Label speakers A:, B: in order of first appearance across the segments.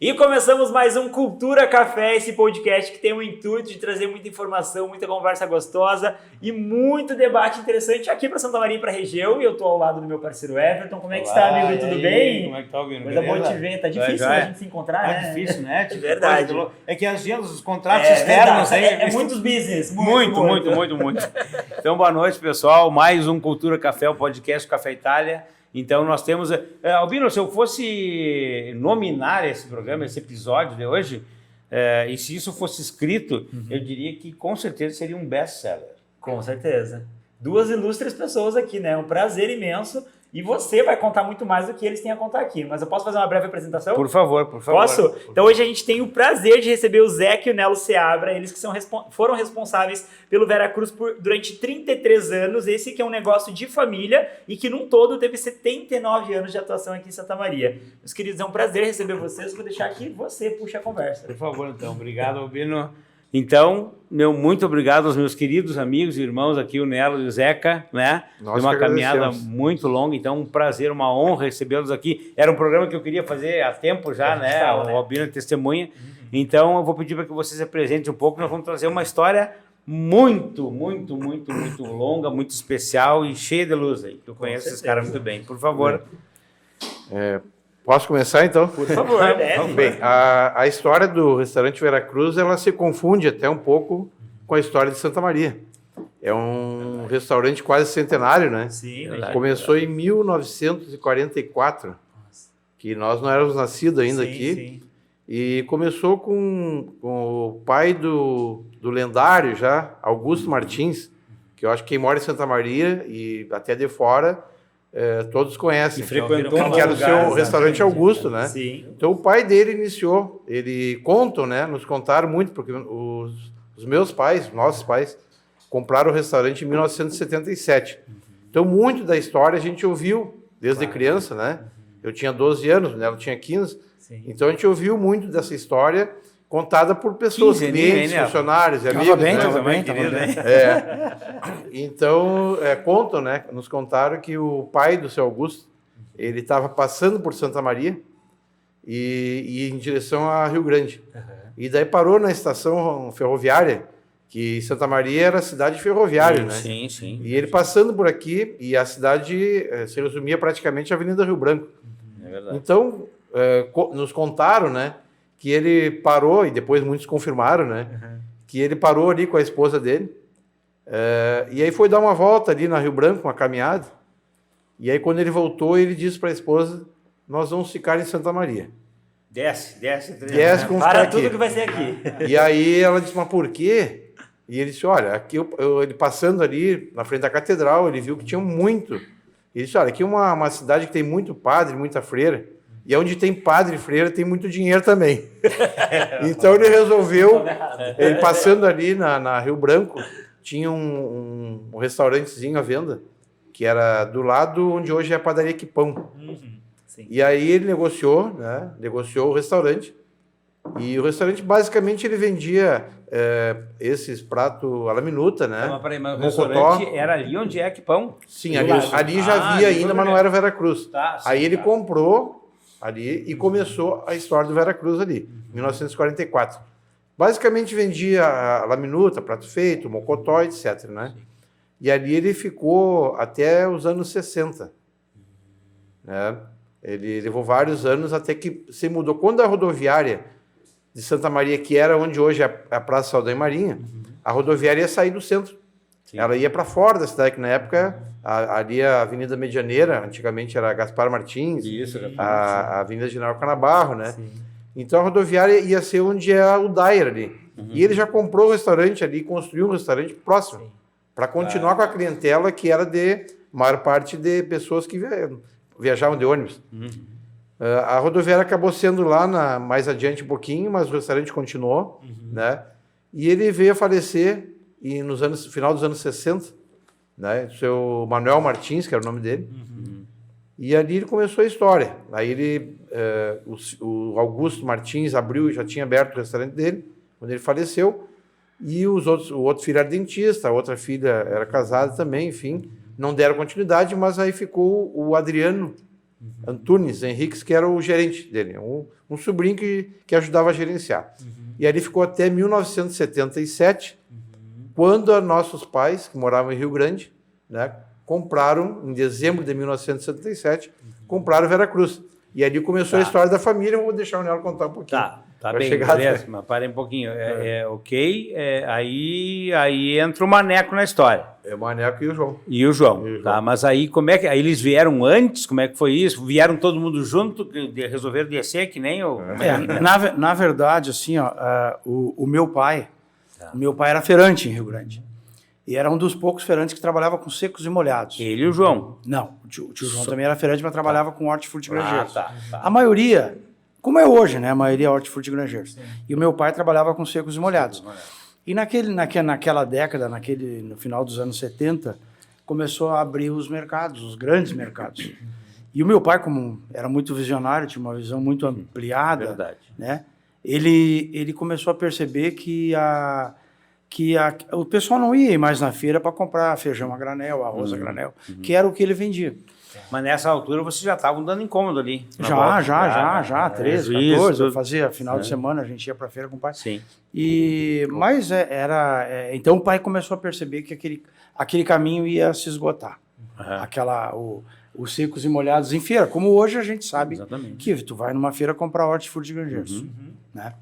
A: E começamos mais um Cultura Café, esse podcast que tem o intuito de trazer muita informação, muita conversa gostosa e muito debate interessante aqui para Santa Maria e para a região. E eu estou ao lado do meu parceiro Everton. Como é que está, amigo? Tudo bem?
B: Como é que tá, Albino?
A: Coisa boa te ver. Tá difícil a gente se encontrar, né?
B: É difícil, né?
A: De verdade.
B: É que as agendas, os contratos externos...
A: É muitos business.
B: Muito. Então, boa noite, pessoal. Mais um Cultura Café, o podcast Café Itália. Então, nós temos... Albino, se eu fosse nominar esse programa, esse episódio de hoje, e se isso fosse escrito, eu diria que com certeza seria um best-seller.
A: Com certeza. Duas ilustres pessoas aqui, né? Um prazer imenso. E você vai contar muito mais do que eles têm a contar aqui. Mas eu posso fazer uma breve apresentação?
B: Por favor.
A: Posso? Então hoje a gente tem o prazer de receber o Zeca e o Nelo Seabra, eles que foram responsáveis pelo Veracruz durante 33 anos. Esse que é um negócio de família e que num todo teve 79 anos de atuação aqui em Santa Maria. Meus queridos, é um prazer receber vocês. Vou deixar aqui você puxa a conversa.
B: Por favor, então. Obrigado, Albino. Então, muito obrigado aos meus queridos amigos e irmãos aqui, o Nelo e o Zeca, né? Foi uma caminhada muito longa, então um prazer, uma honra recebê-los aqui. Era um programa que eu queria fazer há tempo já, né? O Albino é testemunha. Então, eu vou pedir para que vocês se apresentem um pouco. Nós vamos trazer uma história muito longa, muito especial e cheia de luz aí. Eu conheço esses caras muito bem. Por favor.
C: Posso começar, então?
A: Por favor,
C: Bem, a história do restaurante Veracruz, ela se confunde até um pouco com a história de Santa Maria. É um restaurante quase centenário, né?
A: Sim.
C: Começou em 1944, que nós não éramos nascidos ainda aqui.
A: Sim.
C: E começou com o pai do lendário já, Augusto Martins, que eu acho que quem mora em Santa Maria e até de fora... todos conhecem,
B: E frequentou
C: que era o seu restaurante Augusto, né?
A: Sim.
C: Então o pai dele iniciou, nos contaram muito, porque os meus pais, nossos pais, compraram o restaurante em 1977. Então muito da história a gente ouviu desde criança, né? Eu tinha 12 anos, ela tinha 15, então a gente ouviu muito dessa história contada por pessoas, clientes, funcionários e amigos.
B: Tava bem.
C: Então, contam, né? Nos contaram que o pai do seu Augusto, ele estava passando por Santa Maria e em direção a Rio Grande. E daí parou na estação ferroviária, que Santa Maria era cidade ferroviária, né?
B: Sim.
C: E ele passando por aqui, e a cidade se resumia praticamente à Avenida Rio Branco.
B: É verdade.
C: Então, nos contaram, né? Que ele parou, e depois muitos confirmaram, né? Que ele parou ali com a esposa dele, e aí foi dar uma volta ali na Rio Branco, uma caminhada, e aí quando ele voltou, ele disse para a esposa, nós vamos ficar em Santa Maria.
B: Desce.
C: Vamos
A: Para
C: ficar
A: tudo
C: aqui.
A: que vai ser aqui.
C: E aí ela disse, mas por quê? E ele disse, olha, aqui ele passando ali na frente da catedral, ele viu que tinha muito. Ele disse, olha, aqui é uma cidade que tem muito padre, muita freira, e onde tem padre e freira tem muito dinheiro também. Então ele resolveu, ele passando ali na Rio Branco, tinha um restaurantezinho à venda, que era do lado onde hoje é a padaria Quipão.
A: Sim.
C: E aí ele negociou o restaurante, e o restaurante basicamente ele vendia esses pratos à la minuta, né?
B: Mas o restaurante era ali onde é Quipão?
C: Sim, ali já havia ainda, mas não era Veracruz. Aí ele comprou ali e começou a história do Veracruz ali, em 1944. Basicamente vendia a laminuta, prato feito, mocotó, etc, né? E ali ele ficou até os anos 60, né? Ele levou vários anos até que se mudou. Quando a rodoviária de Santa Maria, que era onde hoje é a Praça Saldanha Marinha, a rodoviária ia sair do centro. Sim. Ela ia para fora da cidade, que na época ali a Avenida Medianeira, antigamente era Gaspar Martins, a Avenida General Canabarro, né? Sim. Então a rodoviária ia ser onde é o Dair ali. E ele já comprou o restaurante ali, construiu um restaurante próximo, para continuar com a clientela que era de maior parte de pessoas que viajavam de ônibus. A rodoviária acabou sendo lá mais adiante um pouquinho, mas o restaurante continuou, né? E ele veio a falecer final dos anos 60, né? O seu Manuel Martins, que era o nome dele. E ali ele começou a história. Aí o Augusto Martins já tinha aberto o restaurante dele, quando ele faleceu, e o outro filho era dentista, a outra filha era casada também, enfim, não deram continuidade, mas aí ficou o Adriano Antunes Henriques, que era o gerente dele, um sobrinho que ajudava a gerenciar. E ali ficou até 1977, quando nossos pais, que moravam em Rio Grande, né, compraram, em dezembro de 1977, compraram Veracruz. E ali começou a história da família. Eu vou deixar o Nelo contar um pouquinho.
B: Tá bem, beleza, mas parem um pouquinho. Ok, aí entra o Maneco na história.
C: É o Maneco e o João.
B: E o João. Tá, mas aí como é que... Aí eles vieram antes? Como é que foi isso? Vieram todo mundo junto? Resolveram descer que nem o...
D: Na verdade, assim, ó, o meu pai era feirante em Rio Grande. E era um dos poucos feirantes que trabalhava com secos e molhados.
B: Ele e o João?
D: Não, o tio João também era feirante, mas trabalhava com hortifruti grangeiros.
B: Tá.
D: A maioria, como é hoje, né? A maioria é hortifruti grangeiros. E o meu pai trabalhava com secos e molhados. E naquela década, no final dos anos 70, começou a abrir os mercados, os grandes mercados. E o meu pai, como era muito visionário, tinha uma visão muito ampliada, né? Ele começou a perceber que o pessoal não ia mais na feira para comprar feijão a granel, arroz a granel, que era o que ele vendia.
B: Mas nessa altura vocês já estavam dando incômodo ali?
D: Já, 13, 14. Eu fazia final de semana, a gente ia para a feira com o pai.
B: Sim.
D: Mas então o pai começou a perceber que aquele caminho ia se esgotar. Os secos e molhados em feira, como hoje a gente sabe que tu vai numa feira comprar hortifruti grangeiros, né?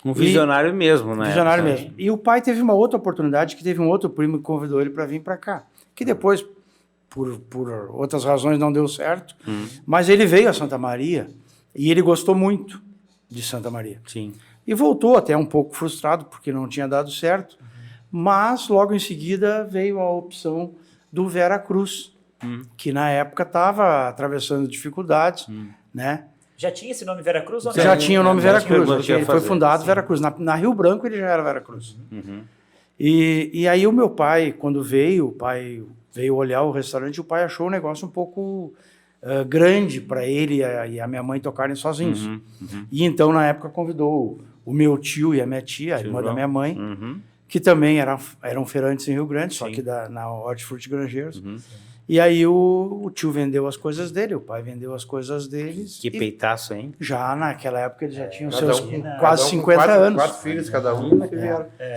B: Um visionário mesmo, né?
D: Visionário mesmo. E o pai teve uma outra oportunidade, que teve um outro primo que convidou ele para vir para cá. Que depois, por outras razões, não deu certo. Mas ele veio a Santa Maria e ele gostou muito de Santa Maria.
B: Sim.
D: E voltou até um pouco frustrado, porque não tinha dado certo. Mas, logo em seguida, veio a opção do Veracruz, que na época estava atravessando dificuldades, né?
A: Já tinha esse nome Veracruz ou não?
D: Já tinha o nome Veracruz. Ele foi fundado Veracruz. Na Rio Branco ele já era Veracruz. E aí o meu pai, quando veio olhar o restaurante, o pai achou o negócio um pouco grande para ele e a minha mãe tocarem sozinhos. E então, na época, convidou o meu tio e a minha tia, a irmã da minha mãe, que também eram feirantes em Rio Grande, só que na Hortifruti Grangeiros. E aí o tio vendeu as coisas dele, o pai vendeu as coisas deles.
B: Que peitaço, hein?
D: Já naquela época eles já tinham seus quase 50 anos.
C: 4 filhos cada um,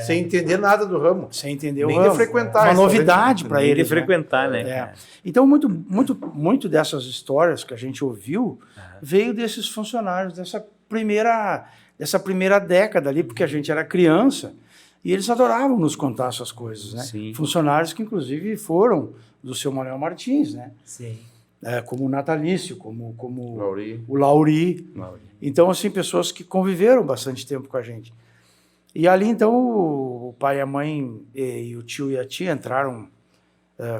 C: sem entender nada do ramo.
D: Sem entender o
C: nem
D: ramo.
C: de frequentar.
D: Uma novidade para eles.
B: De frequentar, né?
D: Então, muito dessas histórias que a gente ouviu veio desses funcionários, dessa primeira década ali, porque a gente era criança e eles adoravam nos contar essas coisas, né?
B: Sim.
D: Funcionários que, inclusive, foram do seu Manuel Martins, né?
A: Sim.
D: Como o Natalício, como o
C: Lauri.
D: Então, assim, pessoas que conviveram bastante tempo com a gente. E ali, então, o pai, a mãe e o tio e a tia entraram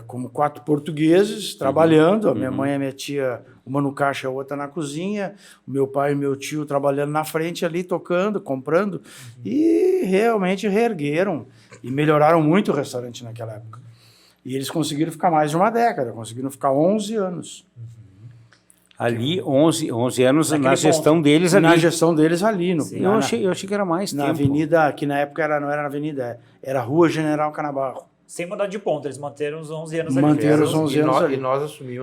D: como 4 portugueses, trabalhando. A minha mãe e a minha tia, uma no caixa, a outra na cozinha. O meu pai e meu tio trabalhando na frente ali, tocando, comprando. E realmente reergueram e melhoraram muito o restaurante naquela época. E eles conseguiram ficar mais de uma década, conseguiram ficar 11 anos.
B: Ali, 11 anos na gestão deles ali.
D: Na gestão deles ali.
B: Eu achei que era mais
D: na
B: tempo.
D: avenida, que na época não era na avenida, era Rua General Canabarro.
A: Sem mudar de ponto, eles manteram os 11 anos ali.
D: Manteram os 11 anos ali.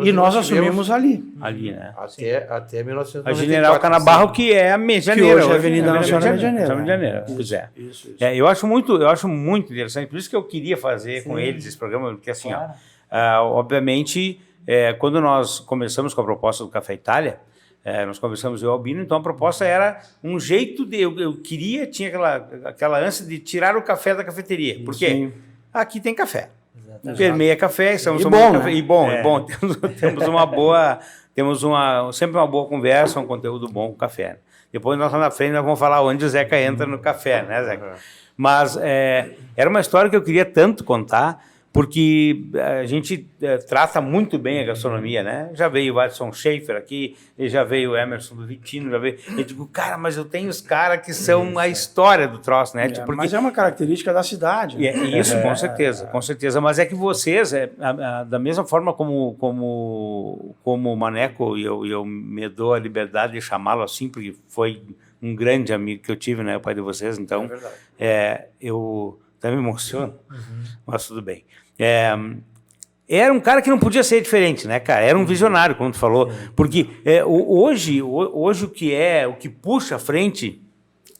C: E
D: nós assumimos ali.
B: Ali, né?
C: Até 1994.
B: A General Canabarro, que é a Medianeira.
D: Que hoje é a Avenida Nacional
B: Medianeira. Pois é. Eu acho muito interessante. Por isso que eu queria fazer com eles esse programa, porque assim, obviamente, quando nós começamos com a proposta do Café Itália, nós conversamos eu e o Albino, então a proposta era um jeito de... Eu tinha aquela ânsia de tirar o café da cafeteria. Por quê? Aqui tem café. Permeia café, estamos tomando café. E bom, temos uma boa, sempre uma boa conversa, um conteúdo bom com café. Depois nós na frente nós vamos falar onde o Zeca entra no café, né, Zeca? Mas era uma história que eu queria tanto contar, porque a gente trata muito bem a gastronomia, né? Já veio o Watson Schaefer aqui, já veio o Emerson do Vitino, eu digo, cara, mas eu tenho os caras que são a história do troço, né?
D: Porque... Mas é uma característica da cidade. Né?
B: Isso, com certeza. Mas é que vocês, da mesma forma como o Maneco, e eu me dou a liberdade de chamá-lo assim, porque foi um grande amigo que eu tive, né? O pai de vocês, então eu também me emociono, mas tudo bem. era um cara que não podia ser diferente, né, cara? Era um visionário, como tu falou. Porque hoje o que puxa a frente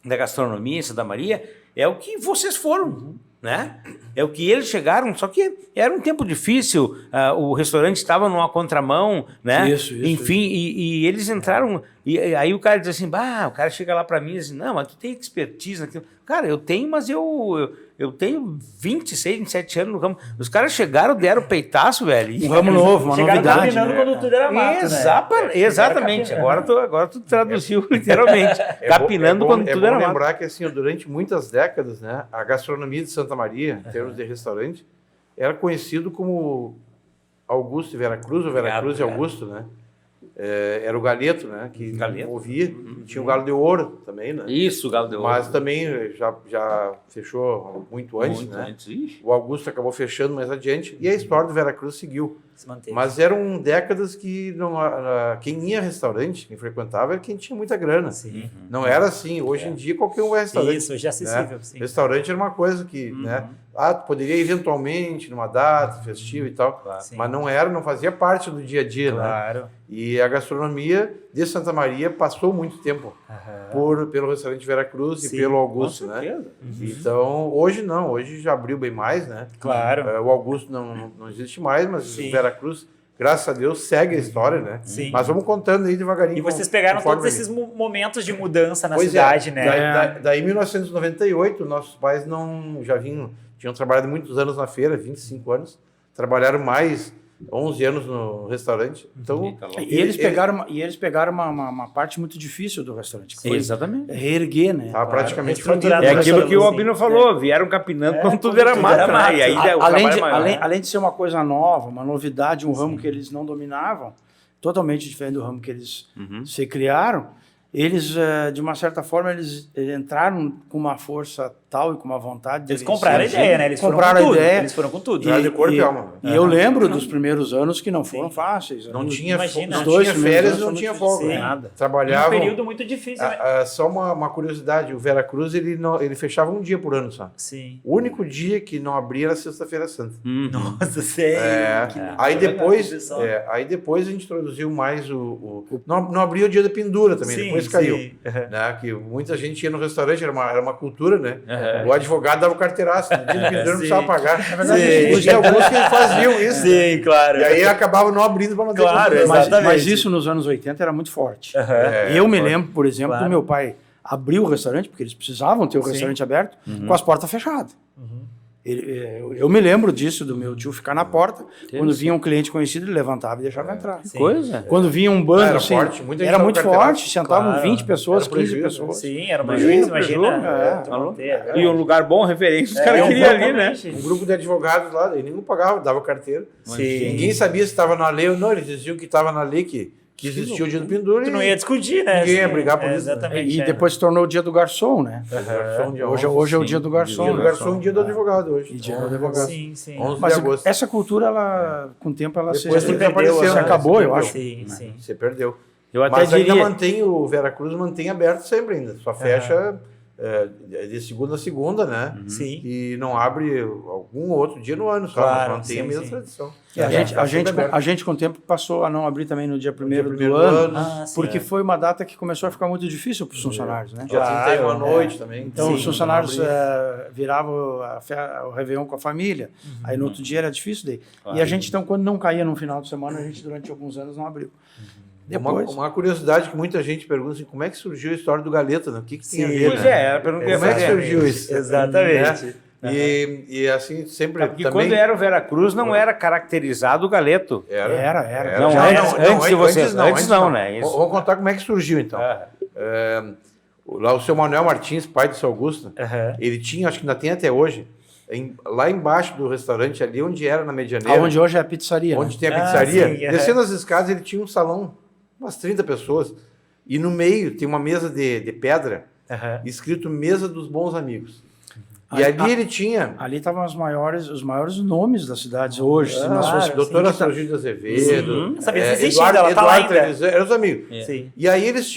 B: da gastronomia em Santa Maria é o que vocês foram, né? É o que eles chegaram, só que era um tempo difícil, o restaurante estava numa contramão, né? Enfim, e eles entraram, e aí o cara diz assim, o cara chega lá para mim e diz assim, não, mas tu tem expertise naquilo. Cara, eu tenho, mas eu tenho 26, 27 anos no ramo. Os caras chegaram, deram peitaço, velho.
D: Um ramo novo, uma novidade.
A: Capinando quando tudo era mato, né?
B: Exatamente. Agora tu traduziu literalmente. Capinando quando tudo era mato.
C: É bom lembrar que, assim, durante muitas décadas, né, a gastronomia de Santa Maria, em termos de restaurante, era conhecido como Augusto e Veracruz, ou Veracruz e Augusto, né? Era o Galeto, né? Que movia. Tinha o Galo de Ouro também, né?
B: Isso, o Galo de Ouro.
C: Mas também já fechou muito antes, né? O Augusto acabou fechando mais adiante. E a história do Veracruz seguiu. Mas eram décadas que quem ia a restaurante, quem frequentava, era quem tinha muita grana.
A: Sim.
C: Não era assim. Hoje em dia, qualquer um é restaurante.
A: Isso, hoje é acessível.
C: Né?
A: Sim.
C: Restaurante era uma coisa que, né? Tu poderia eventualmente, numa data festiva e tal, mas não fazia parte do dia a dia, né? E a gastronomia de Santa Maria passou muito tempo pelo restaurante Veracruz e pelo Augusto, né? Então, hoje não, hoje já abriu bem mais, né?
A: Claro.
C: O Augusto não existe mais, mas o Veracruz, graças a Deus, segue a história, né?
A: Sim.
C: Mas vamos contando aí devagarinho.
A: E vocês pegaram todos esses momentos de mudança na cidade, né?
C: Daí, em 1998, nossos pais tinham trabalhado muitos anos na feira, 25 anos, trabalharam mais 11 anos no restaurante. Então,
D: eles pegaram uma parte muito difícil do restaurante. Que foi
B: exatamente.
D: Reerguer, né?
C: Praticamente falido.
B: É aquilo que o Albino falou, vieram capinando quando tudo era mato, né? E aí
D: além de ser uma coisa nova, uma novidade, um ramo que eles não dominavam, totalmente diferente do ramo que eles se criaram, eles, de uma certa forma, eles entraram com uma força tal e com uma vontade...
A: Eles compraram a ideia, né? Eles foram com tudo.
D: E eu lembro dos primeiros anos que não foram fáceis.
C: Não tinha férias, não tinha folga.
D: Nada.
C: Trabalhavam...
A: Um período muito difícil.
C: Só uma curiosidade, o Veracruz, ele fechava um dia por ano só.
A: Sim.
C: O único dia que não abria era Sexta-feira Santa.
A: Nossa, sério?
C: Aí depois a gente introduziu mais não abria o dia da pendura também, depois caiu. Né? Que muita gente ia no restaurante, era uma cultura, né? O advogado dava o carteiraço, no dia da pendura não precisava pagar. Na verdade, tinha alguns que faziam isso.
A: Sim, claro.
C: E aí acabava não abrindo para não ter
D: mas isso nos anos 80 era muito forte. Eu me lembro, por exemplo, do meu pai abriu o restaurante, porque eles precisavam ter o restaurante aberto, com as portas fechadas. Eu me lembro disso, do meu tio ficar na porta, quando vinha um cliente conhecido, ele levantava e deixava entrar.
B: Coisa.
D: Quando vinha um bando, assim, era muito forte, sentavam 20 pessoas, 15 pessoas.
A: Sim, era um prejuízo, imagina.
B: E um lugar bom, referência, os caras queriam ali, né?
C: Um grupo de advogados lá, e nenhum pagava, dava carteira. Ninguém sabia se estava na lei ou não, eles diziam que estava na lei que existia o dia do pendura.
A: Tu não ia discutir, né?
C: Ninguém ia brigar por isso.
A: Exatamente.
D: E depois se tornou o dia do garçom, né? Hoje é o dia do garçom.
C: Dia do garçom, dia do advogado hoje.
D: Dia do advogado.
A: Sim, sim.
C: 11
D: Mas
C: de agosto.
D: essa cultura, com o tempo, ela se
C: perdeu,
D: acabou, eu acho.
A: Sim, sim.
C: Você perdeu.
B: Eu até
C: Mas
B: diria...
C: ainda mantém, o Veracruz mantém aberto sempre ainda. Só fecha de segunda a segunda, né?
A: Sim.
C: E não abre algum outro dia no ano, só mantém a mesma tradição.
D: A gente, com o tempo, passou a não abrir também no dia 1º do ano, porque foi uma data que começou a ficar muito difícil para os funcionários, né?
C: Dia 31 à noite também.
D: Então, os funcionários viravam o Réveillon com a família, aí no outro dia era difícil daí. E a gente, então, quando não caía no final de semana, a gente, durante alguns anos, não abriu.
C: Uma curiosidade que muita gente pergunta assim, como é que surgiu a história do Galeta, né? O que tem a ver?
B: Pois era a pergunta que eu ia fazer.
C: Como é que surgiu isso?
A: Exatamente.
C: E assim, sempre
B: porque também... quando era o Veracruz, não era caracterizado o Galeto.
D: Era.
B: Antes não, né?
C: Isso. Vamos contar como é que surgiu, então. Lá o seu Manuel Martins, pai do seu Augusto, ele tinha, acho que ainda tem até hoje, lá embaixo do restaurante, ali onde era na Medianeira.
D: Onde hoje é a pizzaria.
C: Onde tem a pizzaria. Descendo as escadas, ele tinha um salão, umas 30 pessoas. E no meio tem uma mesa de pedra, escrito Mesa dos Bons Amigos. E ali ele tinha...
D: Ali estavam os maiores nomes das cidades hoje.
C: Doutora Sargento Azevedo.
A: Ela tá lá ainda.
C: Eram os amigos. Sim. E aí eles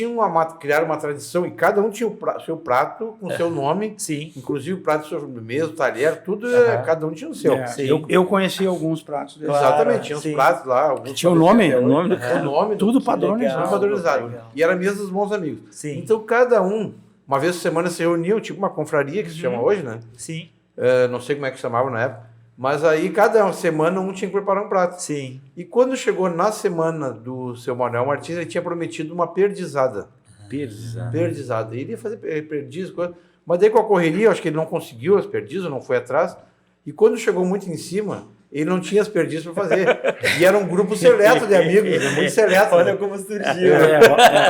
C: criaram uma tradição e cada um tinha o seu prato com o seu nome.
A: Sim.
C: Inclusive o prato de sobremesa, o talher, tudo, cada um tinha o seu.
D: Eu conheci alguns pratos deles.
C: Exatamente, tinha uns pratos lá.
D: Tinha o nome
C: tudo padronizado. E era mesa dos bons amigos.
A: Sim.
C: Então cada um, uma vez por semana, se reuniam, tipo uma confraria que se chama hoje, né?
A: Sim.
C: Não sei como é que chamava na época. Mas aí, cada semana, um tinha que preparar um prato.
A: Sim.
C: E quando chegou na semana do seu Manuel Martins, ele tinha prometido uma perdizada. Perdizada. Ele ia fazer perdiz, coisa. Mas daí com a correria, acho que ele não conseguiu as perdizes, não foi atrás. E quando chegou muito em cima, ele não tinha as perdizes para fazer. E era um grupo seleto de amigos, muito seleto.
A: Olha como surgiu.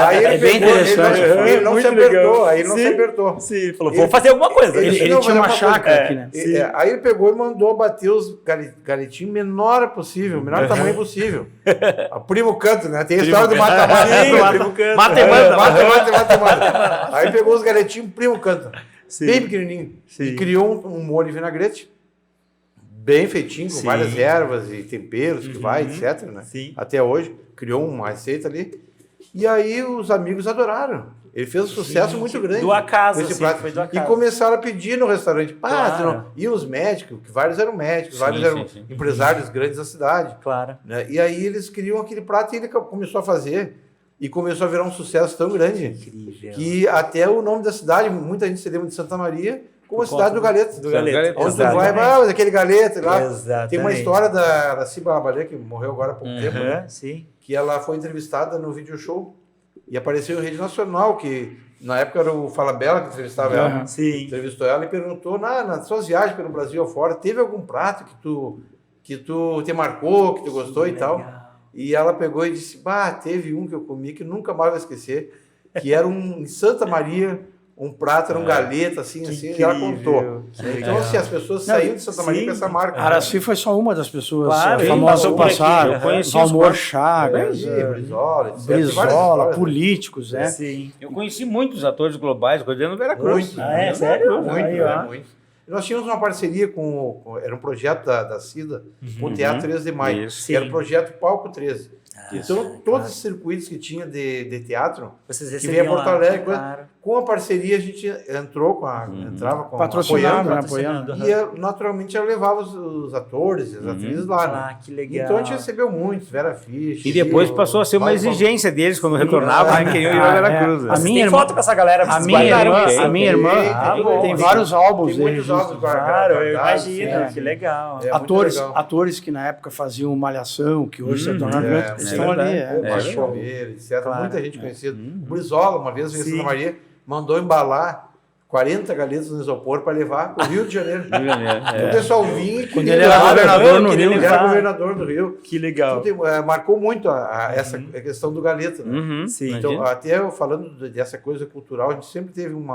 C: Aí ele
D: bem interessante.
C: Ele não se apertou. Aí ele não se apertou.
A: Sim, ele falou, vou fazer alguma coisa.
D: Ele tinha uma chácara aqui, né?
C: Aí ele pegou e mandou bater os galetinhos menor possível, o menor tamanho possível. O primo canto, né? Tem a história do mata-mata. Mata-mata. Aí pegou os galetinhos, primo canto. Bem pequenininho. E criou um molho de vinagrete. Bem feitinho, com várias ervas e temperos, que vai, etc. Né?
A: Sim.
C: Até hoje, criou uma receita ali. E aí os amigos adoraram. Ele fez um sucesso muito grande.
A: Do acaso,
C: esse prato.
A: foi do acaso.
C: E começaram a pedir no restaurante. E os médicos, que vários eram médicos, vários eram empresários grandes da cidade.
A: Claro.
C: Né? E aí eles queriam aquele prato e ele começou a fazer. E começou a virar um sucesso tão grande.
A: Incrível.
C: Que até o nome da cidade, muita gente se lembra de Santa Maria, como a cidade do Galeto. Onde tu vai, mas aquele Galeto lá.
A: Exatamente.
C: Tem uma história da Ciba Labalé, que morreu agora há pouco tempo, né?
A: Sim.
C: Que ela foi entrevistada no Video Show e apareceu em rede nacional, que na época era o Fala Bela que entrevistava ela.
A: Sim.
C: Entrevistou ela e perguntou, nas suas viagens pelo Brasil afora, teve algum prato que tu te marcou, que tu gostou e tal? E ela pegou e disse, teve um que eu comi que nunca mais vou esquecer, que era em Santa Maria, um prato, era um galeta, assim, e ela contou. Então, assim, as pessoas saíram de Santa Maria com essa marca.
D: Araci foi só uma das pessoas
C: famosas
D: que passaram. Valmor Chagas, Brizola, políticos, né?
B: Sim. Eu conheci muitos atores globais, coordenando Veracruz.
A: É sério?
C: Muito. Nós tínhamos uma parceria era um projeto da CIDA, com o Teatro 13 de Maio. Era o projeto Palco 13. Então, todos os circuitos que tinha de teatro, que vem a Porto Alegre, com a parceria a gente entrava com
D: apoiando.
C: E naturalmente eu levava os atores e as atrizes lá. Né?
A: Que legal.
C: Então a gente recebeu muitos, Vera Fisch.
B: E depois passou a ser uma exigência deles quando retornavam, queriam ir a Veracruz.
D: A minha irmã,
A: foto com essa galera.
D: A minha irmã tem vários álbuns.
C: Tem muitos álbuns.
A: Claro, eu imagino. Que legal.
D: Atores que na época faziam Malhação, que hoje se tornaram grandes, estão ali.
C: Palmeira, etc. Muita gente conhecida. O Brizola, uma vez, veio Santa Maria, mandou embalar 40 galetas no isopor para levar para o Rio de Janeiro. O pessoal vinha.
D: Quando ele era governador no Rio.
C: Ele era governador do Rio.
A: Que legal.
C: Então, marcou muito essa questão do galeta. Né? Então, até falando dessa coisa cultural, a gente sempre teve um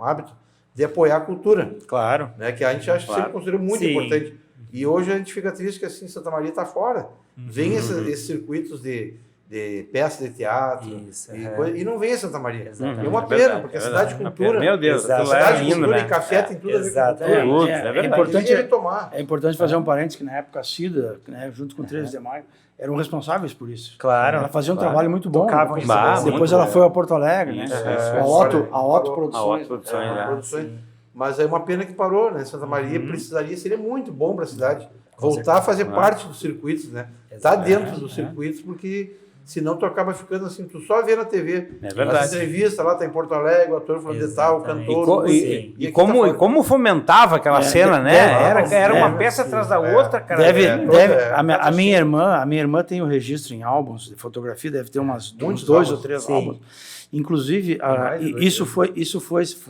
C: hábito de apoiar a cultura.
A: Claro.
C: Né? Que a gente sempre considerou muito importante. E hoje a gente fica triste que assim Santa Maria está fora. Vem esses circuitos de peças de teatro e não vem a Santa Maria. É uma pena, porque a cidade de cultura.
B: Meu Deus,
C: a cidade de cultura e café tem tudo a ver com cultura.
D: É importante fazer um parênteses que na época a CIDA, né, junto com o 13 de Maio, eram responsáveis por isso.
A: Claro.
D: Ela fazia um trabalho muito bom.
C: Depois
D: ela foi a Porto Alegre, né? A Otto
C: Produções. Mas é uma pena que parou, né? Santa Maria seria muito bom para a cidade voltar a fazer parte dos circuitos, né? Tá dentro dos circuitos, porque senão tu acaba ficando assim, tu só vê na TV.
B: É verdade.
C: As entrevistas lá, tá em Porto Alegre, o ator falando de tal, o cantor.
B: E como fomentava aquela cena, né? Era uma peça atrás da outra, cara.
D: A minha irmã tem o registro em álbuns de fotografia, deve ter uns 2 ou 3 álbuns. Inclusive, isso foi.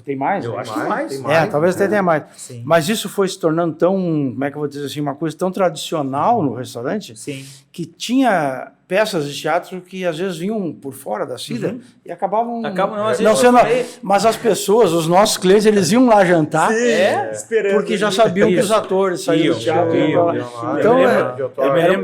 D: Tem mais?
B: Eu acho que mais.
D: Talvez até tenha mais. Sim. Mas isso foi se tornando tão, como é que eu vou dizer assim, uma coisa tão tradicional no restaurante, que tinha peças de teatro que às vezes vinham por fora da Cida e acabavam
B: não
D: sendo... Mas as pessoas, os nossos clientes, eles iam lá jantar
A: esperando,
D: porque já sabiam que os atores saíam do teatro.
A: Então,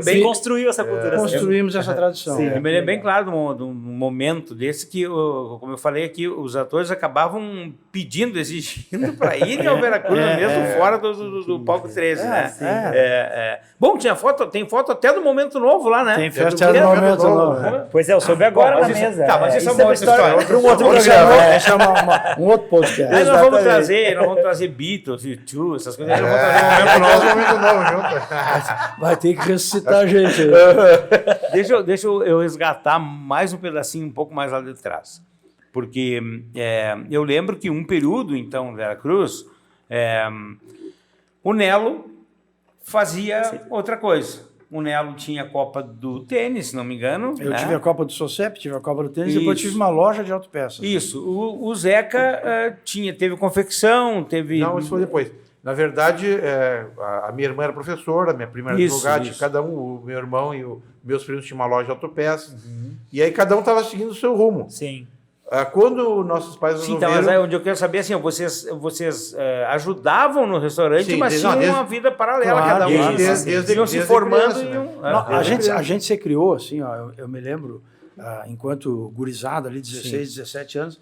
A: bem construiu essa cultura.
D: Construímos essa tradição.
B: Eu me lembro bem claro de um momento desse que, como eu falei aqui, os atores acabavam pedindo, exigindo para irem ao Veracruz, mesmo fora do palco 13, né? Bom, tem foto até do Momento Novo lá, né?
D: Tem festa do Momento Novo.
A: Pois é, eu soube agora na mesa.
B: Tá, mas isso é uma outra história.
A: Para um outro programa.
D: Um outro podcast.
B: Aí nós vamos trazer Beatles, U2, essas coisas. Aí nós vamos trazer
C: Momento Novo junto.
D: Vai ter que ressuscitar a gente.
B: Deixa eu resgatar mais um pedacinho, um pouco mais lá de trás. Porque eu lembro que um período, então, Veracruz, o Nelo fazia outra coisa. O Nelo tinha a Copa do Tênis, se não me engano.
D: Eu tive a Copa do Socep, tive a Copa do Tênis, depois tive uma loja de autopeças.
B: Isso. O Zeca teve confecção, teve...
C: Não, isso foi depois. Na verdade, a minha irmã era professora, a minha prima era advogada, cada o meu irmão e meus primos tinham uma loja de autopeças. E aí cada um estava seguindo o seu rumo.
A: Sim.
C: Quando nossos pais resolveram...
B: Sim, mas onde eu quero saber, assim, vocês ajudavam no restaurante, mas tinham uma vida paralela, cada um. Iam se formando.
D: A gente se criou, assim, ó, eu me lembro, enquanto gurizada, ali, 16, 17 anos,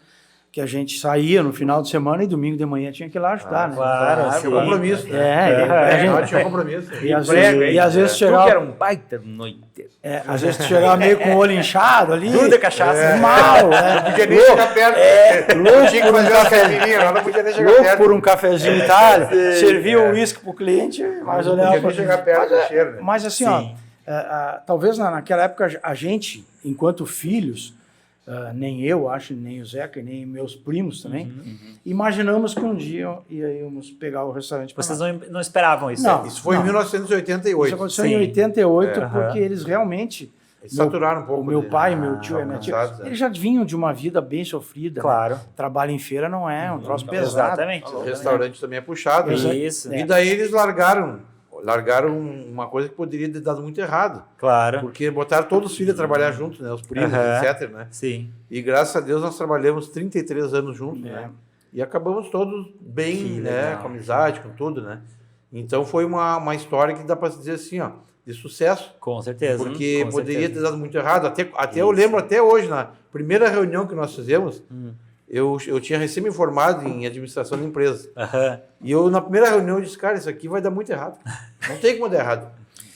D: que a gente saía no final de semana e domingo de manhã tinha que ir lá ajudar, né?
C: Claro, tinha compromisso. A gente tinha compromisso.
D: E às vezes chegava...
B: Tu que era um baita noiteiro.
D: Às vezes tu chegava meio com o olho inchado ali.
A: Tudo é cachaça.
D: Mal,
C: Não podia nem chegar perto.
D: Louco
C: tinha que fazer uma cafezinha, não podia nem chegar
D: louco
C: perto.
D: por um cafezinho Itália. Servia o uísque pro cliente, mas olhava...
C: Não podia nem chegar perto do cheiro, né?
D: Mas assim, talvez naquela época a gente, enquanto filhos, nem eu, acho, nem o Zeca, nem meus primos também, imaginamos que um dia íamos pegar o restaurante.
A: Vocês não esperavam isso?
D: Não.
C: Isso foi em 1988.
D: Isso aconteceu em 88, porque eles realmente...
C: saturaram um pouco.
D: O meu pai, meu tio, minha tia, eles já vinham de uma vida bem sofrida.
A: Claro.
D: Né? Trabalho em feira não é um troço pesado.
A: Exatamente.
C: O restaurante também é puxado.
A: Isso.
C: E daí eles largaram uma coisa que poderia ter dado muito errado.
A: Claro.
C: Porque botaram todos os filhos a trabalhar juntos, né? Os primos, etc, né?
A: Sim.
C: E graças a Deus nós trabalhamos 33 anos juntos, né? E acabamos todos bem, né? Com amizade, com tudo, né? Então foi uma história que dá para dizer assim, ó, de sucesso.
A: Com certeza.
C: Porque poderia ter dado muito errado. Até eu lembro até hoje, na primeira reunião que nós fizemos, eu tinha recém me formado em administração de empresas. E eu, na primeira reunião, eu disse, cara, isso aqui vai dar muito errado. Não tem como dar errado.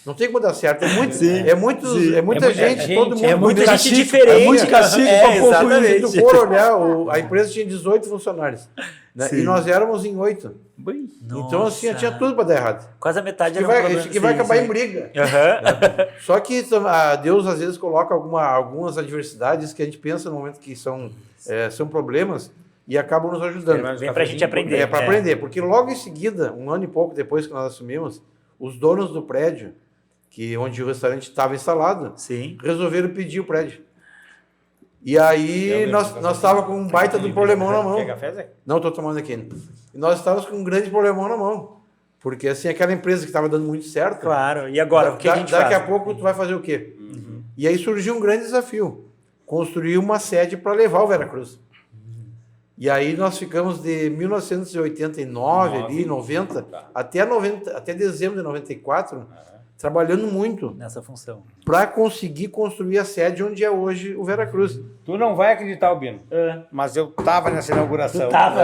C: Não tem como dar certo. É muita gente, todo mundo.
A: É muita gente diferente.
C: É muito cacique para
A: exatamente.
C: Se tu for olhar, a empresa tinha 18 funcionários. Né? E nós éramos em 8. Então, assim, tinha tudo para dar errado.
A: Quase a metade
C: era problema. Isso aqui vai acabar em briga. Só que Deus, às vezes, coloca algumas adversidades que a gente pensa no momento que são problemas e acabam nos ajudando.
A: Vem para a gente aprender.
C: É para aprender, porque logo em seguida, um ano e pouco depois que nós assumimos, os donos do prédio, onde o restaurante estava instalado, resolveram pedir o prédio. E aí nós estávamos com um baita do problemão na mão.
B: Quer café, Zé?
C: Não, estou tomando aqui. E nós estávamos com um grande problemão na mão. Porque assim, aquela empresa que estava dando muito certo...
A: Claro, e agora? O que a gente faz?
C: Daqui a pouco tu vai fazer o quê? E aí surgiu um grande desafio. Construir uma sede para levar o Veracruz. E aí nós ficamos de 1989, 90, até dezembro de 94, trabalhando muito
A: nessa função
C: para conseguir construir a sede onde é hoje o Veracruz.
B: Tu não vai acreditar, Albino, mas eu estava nessa inauguração.
A: Tu tava.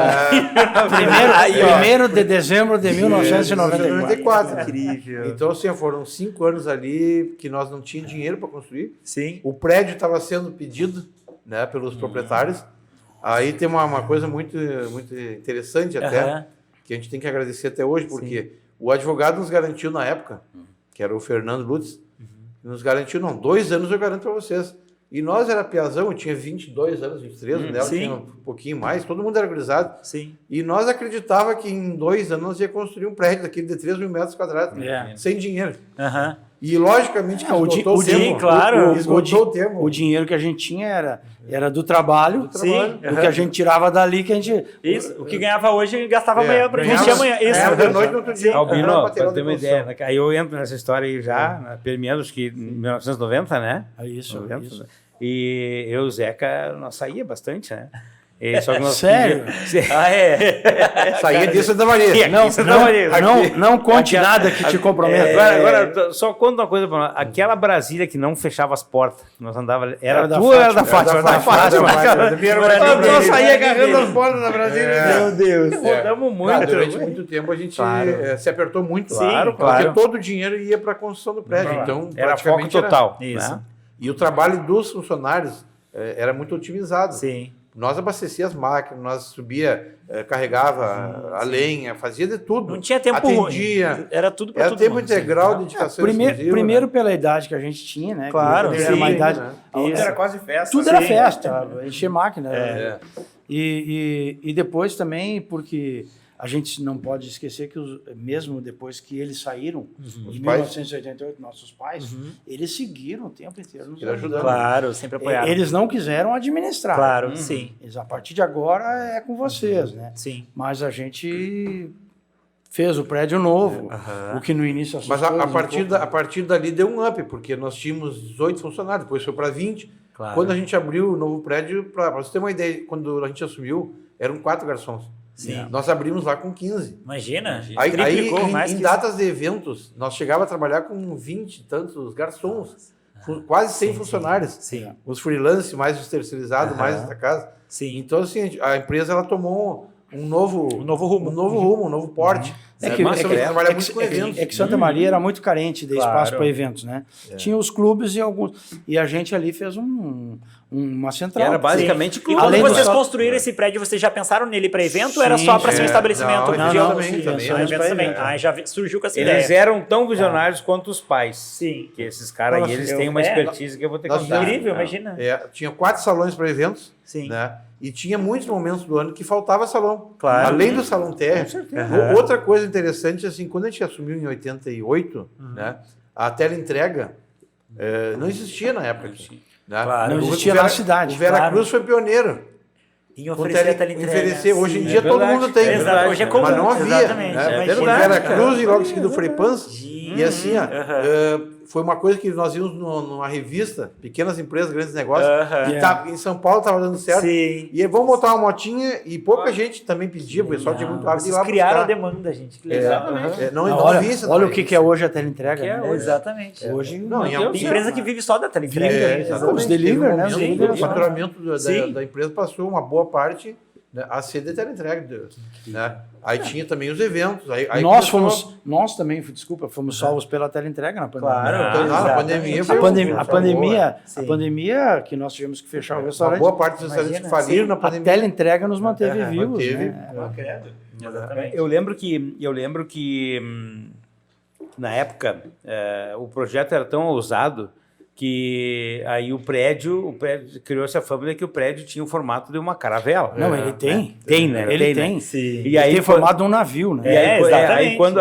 D: Primeiro de dezembro de 1994.
A: Incrível.
C: Então, assim, foram 5 anos ali que nós não tínhamos dinheiro para construir.
A: Sim.
C: O prédio estava sendo pedido, né, pelos proprietários. Aí tem uma coisa muito, muito interessante até, que a gente tem que agradecer até hoje, porque o advogado nos garantiu na época, que era o Fernando Lutz, nos garantiu, 2 anos eu garanto para vocês. E nós era piazão, eu tinha 22 anos, 23, o Nelo tinha um pouquinho mais, todo mundo era gurizado. E nós acreditávamos que em 2 anos nós ia construir um prédio daquele de 3 mil metros quadrados, sem dinheiro. E, logicamente,
D: o dinheiro que a gente tinha era do trabalho.
A: Sim.
D: O que a gente tirava dali, que a gente...
A: Isso. O que ganhava hoje, gastava amanhã para investir amanhã. Isso.
C: De noite, no outro dia.
B: Albino, para ter uma ideia, aí eu entro nessa história aí já, pelo menos que em 1990, né?
D: Isso.
B: E eu e o Zeca, nós saía bastante, né? Só que nós
D: Sério?
C: Saía de Santa Maria.
D: Não conte nada que te comprometa.
B: Agora, só conta uma coisa pra nós. Aquela Brasília que não fechava as portas, que nós andava, era tua ou era da Fátima? Nós saía agarrando as portas da Brasília.
C: Meu Deus.
B: Rodamos muito.
C: Durante muito tempo a gente se apertou muito.
B: Claro.
C: Porque todo o dinheiro ia para a construção do prédio. Então,
B: era foco total.
A: Isso.
B: Né?
C: E o trabalho dos funcionários era muito otimizado.
A: Sim.
C: Nós abastecíamos as máquinas, nós subia, carregava a lenha, fazia de tudo.
A: Não tinha tempo
C: atendia,
A: ruim. Era tudo para todo
C: tempo
A: mundo.
C: Integral, dedicação exclusiva.
D: Primeiro pela idade que a gente tinha, né?
A: Claro.
D: Era uma idade...
B: Era quase festa.
D: Tudo era festa. Encher máquina. E depois também, porque... A gente não pode esquecer que, mesmo depois que eles saíram, em 1988, nossos pais, eles seguiram o tempo inteiro nos ajudando.
A: Claro, sempre apoiaram.
D: Eles não quiseram administrar.
A: Claro, sim.
D: Eles, a partir de agora é com vocês, né?
A: Sim.
D: Mas a gente fez o prédio novo, o que no início assustou.
C: Mas a partir dali deu um up, porque nós tínhamos 18 funcionários, depois foi para 20. Claro. Quando a gente abriu o novo prédio, para você ter uma ideia, quando a gente assumiu, eram 4 garçons.
A: Sim.
C: Nós abrimos lá com 15.
A: Imagina.
C: Aí em datas de eventos, nós chegávamos a trabalhar com 20 e tantos garçons, quase 100 funcionários.
A: Sim.
C: Os freelancers, mais os terceirizados, mais da casa.
A: Sim.
C: Então, assim, a empresa ela tomou um novo rumo, um novo porte.
D: Trabalha muito com eventos. É que Santa Maria era muito carente de espaço para eventos, né? Tinha os clubes e alguns. E a gente ali fez uma central.
B: Era basicamente
A: clube. E quando vocês construíram esse prédio, vocês já pensaram nele para evento ou era só para ser um estabelecimento? Também. Já surgiu com essa ideia.
B: Eles eram tão visionários quanto os pais.
A: Sim.
B: Que esses caras aí, eles têm uma expertise que eu vou ter que contar.
A: Incrível, imagina.
C: Tinha 4 salões para eventos.
A: Sim.
C: Né? E tinha muitos momentos do ano que faltava salão.
A: Claro.
C: Além do salão térreo. Outra coisa interessante, assim, quando a gente assumiu em 88, né, a teleentrega não existia na época. Né?
D: Claro. Não existia na cidade.
C: O Veracruz foi pioneiro.
A: Em oferecer a teleentrega.
C: Hoje em dia todo mundo tem.
A: Hoje é comum.
C: Mas não havia.
A: Exatamente.
C: Né? Foi Veracruz e logo em seguida o Frei Pança. E assim, foi uma coisa que nós vimos numa revista, Pequenas Empresas, Grandes Negócios, e em São Paulo estava dando certo.
A: Sim.
C: E vamos botar uma motinha, e pouca gente também pedia, o pessoal tinha muito hábito de ir lá buscar.
A: Criaram a demanda, gente. Que legal.
D: Olha o que é hoje a teleentrega.
A: Exatamente.
D: Hoje
A: tem empresa que vive só da teleentrega.
D: Os delivery, né?
C: O faturamento da empresa passou uma boa parte a ser de teleentrega. Né? Aí tinha também os eventos. Aí
D: nós também, desculpa, fomos salvos pela teleentrega na pandemia.
A: Claro,
C: na
D: pandemia. A pandemia que nós tivemos que fechar o restaurante.
C: Uma boa parte dos restaurantes que faliram na pandemia.
D: A teleentrega nos manteve vivos.
B: Eu lembro que na época o projeto era tão ousado que aí o prédio criou-se a fama de que o prédio tinha o formato de uma caravela.
D: Não, ele tem.
B: Tem, né?
D: Ele tem.
B: Né?
D: Sim. E aí tem formato de um navio, né?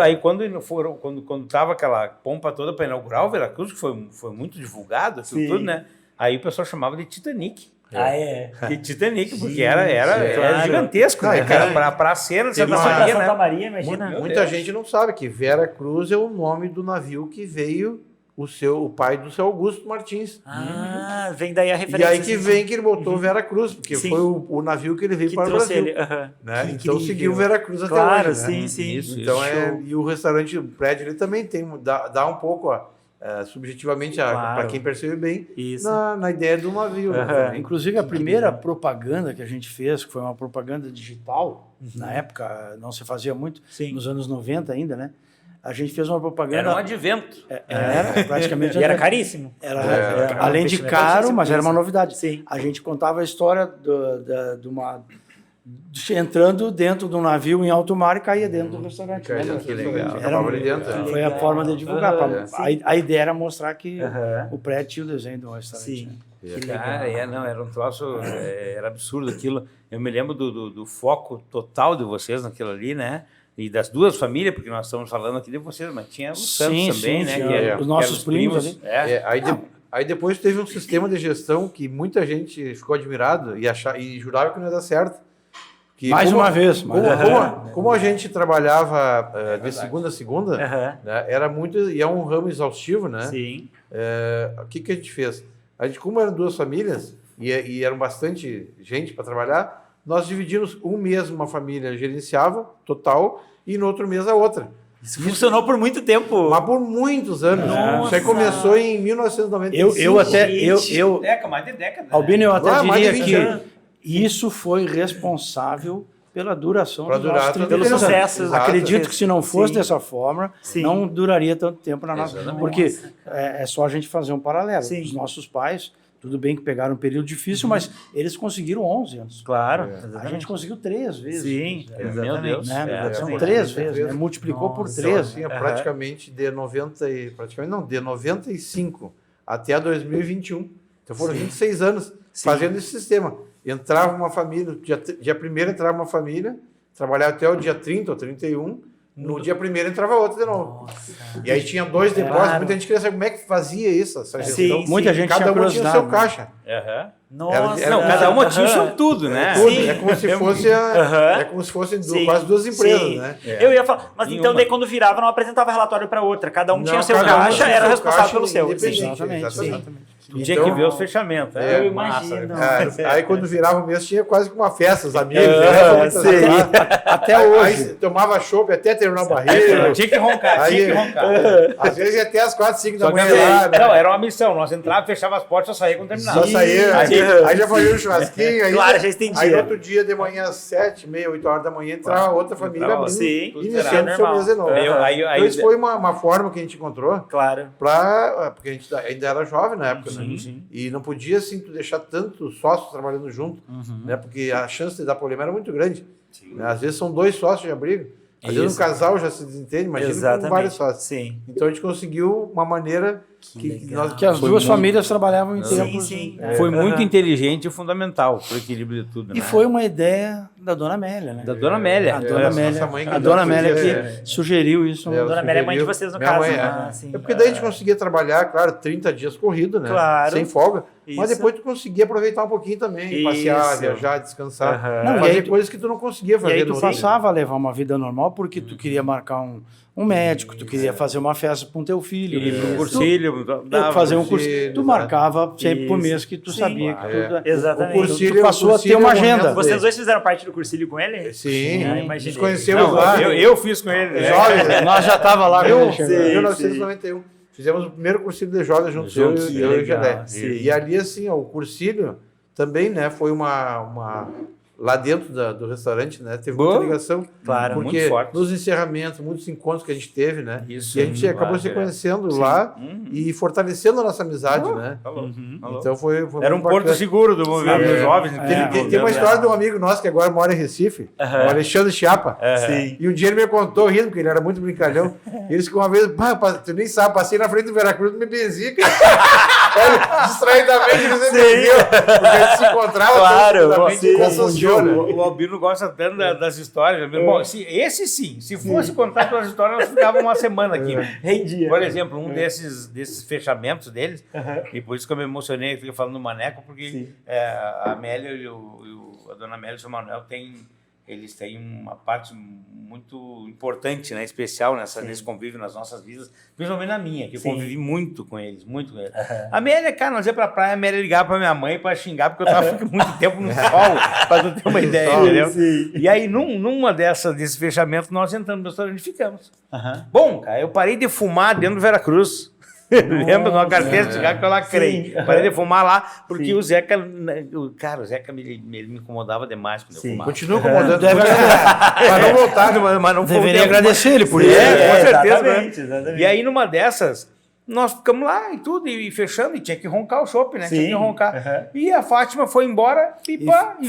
B: Aí quando tava aquela pompa toda para inaugurar o Veracruz, que foi muito divulgado, tudo, né? Aí o pessoal chamava de Titanic. De Titanic, porque era gigantesco, né? Para a cena de Santa Maria, né?
A: Santa Maria, imagina.
C: Muita gente não sabe que Vera Cruz é o nome do navio que veio o pai do seu Augusto Martins.
A: Vem daí a referência.
C: E aí que vem que ele botou Vera Cruz, porque foi o navio que ele veio para o Brasil. Né? Então seguiu Vera Cruz até hoje. Né?
A: Sim.
C: Então e o restaurante, o prédio, ele também dá um pouco, subjetivamente, para quem percebe bem, na ideia do navio. Né?
D: Inclusive, a primeira propaganda que a gente fez, que foi uma propaganda digital, na época não se fazia muito, nos anos 90 ainda, né? A gente fez uma propaganda...
B: Era um advento.
D: Era praticamente...
A: E era caríssimo.
D: Além de caro, mas era uma novidade.
A: Sim.
D: A gente contava a história entrando dentro de um navio em alto mar e caía dentro do restaurante.
C: Que legal.
D: Foi a forma de divulgar. A ideia era mostrar que o prédio tinha o desenho do restaurante.
A: Sim.
D: Né?
A: Que legal.
B: Era um troço... era absurdo aquilo. Eu me lembro do foco total de vocês naquilo ali, né? E das duas famílias, porque nós estamos falando aqui de vocês, mas tinha os Santos também, né?
D: Os nossos primos ali.
C: Aí depois teve um sistema de gestão que muita gente ficou admirado e jurava que não ia dar certo. Que
D: uma vez.
C: Como a gente trabalhava de segunda a segunda, né, era muito, e é um ramo exaustivo, né?
A: Sim.
C: O que a gente fez? A gente, como eram duas famílias e eram bastante gente para trabalhar, nós dividimos um mês uma família gerenciava total e no outro mês a outra.
A: Isso funcionou por muito tempo.
C: Mas por muitos anos.
A: Nossa.
C: Isso aí começou em 1995.
B: Mais de década.
D: Albino, eu até diria que
C: anos.
D: isso foi responsável pela duração
C: Pra
D: dos nossos 30
A: pelo
D: anos.
A: sucesso.
D: Acredito que se não fosse
A: Sim.
D: dessa forma,
A: Sim.
D: não duraria tanto tempo na nossa...
B: Exatamente.
D: Porque é só a gente fazer um paralelo.
A: Sim.
D: Os nossos pais, tudo bem que pegaram um período difícil, mas eles conseguiram 11 anos.
A: Claro.
D: A gente conseguiu 3 vezes.
A: Sim,
B: Meu
A: exatamente.
B: Deus.
D: Né? São
A: exatamente.
D: 3 vezes, né? Multiplicou por
A: Nossa.
D: 3.
C: Assim, praticamente de 95 até 2021. Então foram 26 anos fazendo esse sistema. Entrava uma família, dia 1º entrava uma família, trabalhava até o dia 30 ou 31, no dia 1º entrava outra de novo.
A: Nossa.
C: E aí tinha 2 depósitos,
A: Claro.
C: muita gente queria saber como é que fazia isso, essa gestão.
A: Sim,
D: Muita gente
C: Cada
D: tinha
C: um tinha o seu
D: curiosidade, né?
C: caixa.
A: Nossa.
B: Não, cada uma tinha o seu tudo, né?
C: Tudo.
A: Sim.
C: É como se fosse, é como se fosse
A: Sim.
C: quase duas empresas,
A: Sim.
C: né?
A: Eu ia falar, mas
B: Em
A: então
B: uma.
A: daí quando virava não apresentava relatório para outra, cada um tinha o seu
C: cada um
A: caixa,
C: tinha
A: era
C: seu
A: responsável
C: caixa
A: pelo seu.
C: independente,
A: Sim.
C: exatamente.
B: Tu tinha que ver os fechamentos.
A: Eu
B: massa,
A: imagino.
B: né?
C: Aí quando virava o mês tinha quase que uma festa, os amigos.
A: Sim.
C: Até hoje. Aí tomava chopp até terminar a barreira.
B: Tinha que roncar,
C: Aí-
B: tinha que roncar.
C: Às vezes ia até às 4, 5 da
B: Só que
C: manhã lá, né?
B: não, era uma missão. Nós entrávamos, fechava as portas, só saía quando terminava.
C: Só saía, aí já fazia um churrasquinho. Aí,
A: Claro, já estendia.
C: Aí no outro dia de manhã, às 7, meia, 8 horas da manhã, entrava outra família
B: Entrava,
C: abrindo,
A: sim.
C: iniciando o seu
A: Normal.
C: mês de novo. Então isso foi uma forma que a gente encontrou
A: Claro.
C: porque a gente ainda era jovem na época, né?
A: sim.
C: E não podia assim tu deixar tanto sócios trabalhando junto, né? Porque a chance de dar problema era muito grande. Né? Às vezes são 2 sócios de abrigo, às vezes um casal já se desentende, imagina com vários sócios.
A: Sim.
C: Então a gente conseguiu uma maneira
D: Que as duas famílias trabalhavam em
A: Sim,
D: tempos.
A: sim.
B: Foi muito inteligente e fundamental para o equilíbrio de tudo.
D: E
B: né?
D: foi uma ideia da Dona Amélia, né?
B: Da Dona Amélia.
D: A Dona Amélia,
C: nossa mãe que
D: a Dona Amélia
C: podia-
D: que sugeriu isso.
C: É,
A: Dona Amélia é mãe de vocês, no
C: Minha
A: caso.
C: mãe,
A: né? Sim.
C: É porque daí a gente conseguia trabalhar, claro, 30 dias corrido, né?
A: Claro.
C: Sem folga.
A: Isso.
C: Mas depois tu conseguia aproveitar um pouquinho também, passear,
A: Isso.
C: viajar, descansar.
A: Aham.
D: Não, e
C: fazer
D: aí tu-
C: coisas que tu não conseguia
D: E
C: fazer
D: aí tu
C: no
D: passava a levar uma vida normal porque tu queria marcar um médico, tu queria fazer uma festa para um teu filho.
B: E
D: Tu-
B: um cursilho,
D: tu fazer um curso.
C: cursilho,
D: Tu
C: né?
D: marcava sempre por
A: Isso.
D: mês que tu
A: Sim.
D: sabia que tudo.
A: Exatamente.
C: O cursilho-
D: Tu passou a ter
C: cursilho
D: uma
C: é um
D: agenda.
C: momento-
A: Vocês dois fizeram parte do cursilho com ele?
C: Sim,
A: imaginei.
C: nos conhecemos
B: Não,
C: lá.
B: eu fiz com ele. né?
C: Jovens, né?
D: Nós já tava lá quando ele chegou.
C: Em 1991. Fizemos o primeiro cursilho de jovens juntos, eu e o
A: legal,
C: Gedé.
A: sim.
C: E ali, assim, ó, o cursilho também, né, foi uma lá dentro do restaurante, né, teve
B: Boa.
C: muita ligação.
A: Claro,
C: porque
B: muito forte.
C: nos encerramentos, muitos encontros que a gente teve, né,
B: Isso,
C: e a gente acabou se
B: direto.
C: conhecendo lá e fortalecendo a nossa amizade, né.
B: Falou.
C: Então foi
B: Era um
C: muito
B: porto
C: bacana.
B: seguro do movimento dos jovens.
C: Tem uma história de um amigo nosso que agora mora em Recife, o Alexandre Chiapa.
A: Sim.
C: E um dia ele me contou, rindo, porque ele era muito brincalhão. E ele disse que uma vez, tu nem sabe, passei na frente do Veracruz e me benzi, cara. Ele, distraidamente ele se benzeu, porque a gente se encontrava,
A: Claro,
C: tranquilamente,
A: sim.
C: associou, né?
B: O Albino gosta tanto das histórias. Bom, esse sim. Se fosse contar todas as histórias, nós ficávamos uma semana aqui.
A: Rendia.
B: Por exemplo, um desses fechamentos deles, e por isso que eu me emocionei, fiquei falando do Maneco, porque a Amélia e a Dona Amélia e o seu Manuel eles têm uma parte muito importante, né, especial nesse convívio nas nossas vidas, principalmente na minha, que eu convivi muito com eles, muito com eles. A Amélia, cara, nós ia pra praia, a Amélia ligava pra minha mãe pra xingar, porque eu tava ficando muito tempo no sol, pra tu ter uma ideia, entendeu?
A: Sim.
B: E aí, numa desses fechamentos, nós entramos no restaurante e ficamos. Bom, cara, eu parei de fumar dentro do Veracruz. Lembra de uma carteira de cigarro que eu lacrei. Parei de fumar lá, porque o Zeca, o Zeca me incomodava demais quando eu fumava.
C: Continua incomodando.
D: Deve
C: Para não voltar.
B: Mas não foi
D: Deveria
B: tempo.
D: agradecer ele por isso.
B: Com certeza.
A: Exatamente,
B: né?
A: exatamente.
B: E aí, numa dessas, nós ficamos lá e tudo, e fechando, e tinha que roncar o chopp, né? Tinha que roncar. E a Fátima foi embora e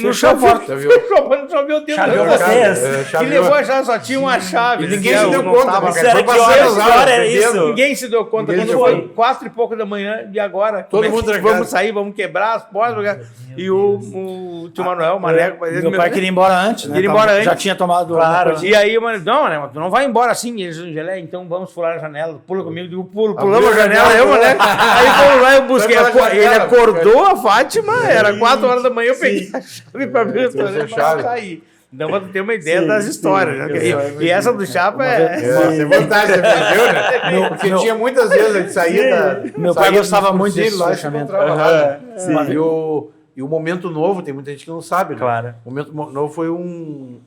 D: fechou a porta.
B: Fechou, não sabia o tempo.
A: Chaveou vocês.
B: Que levou a chave, só tinha uma chave.
C: Ninguém se deu conta.
A: Isso era que hora era isso?
B: Ninguém se deu conta. Quando foi 4 e pouco da manhã, e agora?
C: Todo mundo
B: vamos sair, vamos quebrar as portas. E o tio Manuel, o Maneco...
D: Meu pai queria ir embora antes, né?
B: Queria ir embora antes.
D: Já tinha tomado...
A: Claro.
B: E aí, mano, não, né? Tu não vai embora assim. Eles Gelé, então vamos pular a janela. Pula comigo. Digo, pulamos a janela, eu, né? Aí fomos lá, eu busquei. Ele acordou a Fátima, era 4 horas da manhã, eu peguei a chave pra abrir o restaurante pra sair. Então, pra tu ter uma ideia das histórias, né? E essa do Chapa
C: é vantagem, você entendeu, né? Porque tinha muitas vezes, a gente saía
D: Meu pai gostava muito desse fechamento.
C: E o Momento Novo, tem muita gente que não sabe, né?
A: Claro.
C: O Momento Novo foi um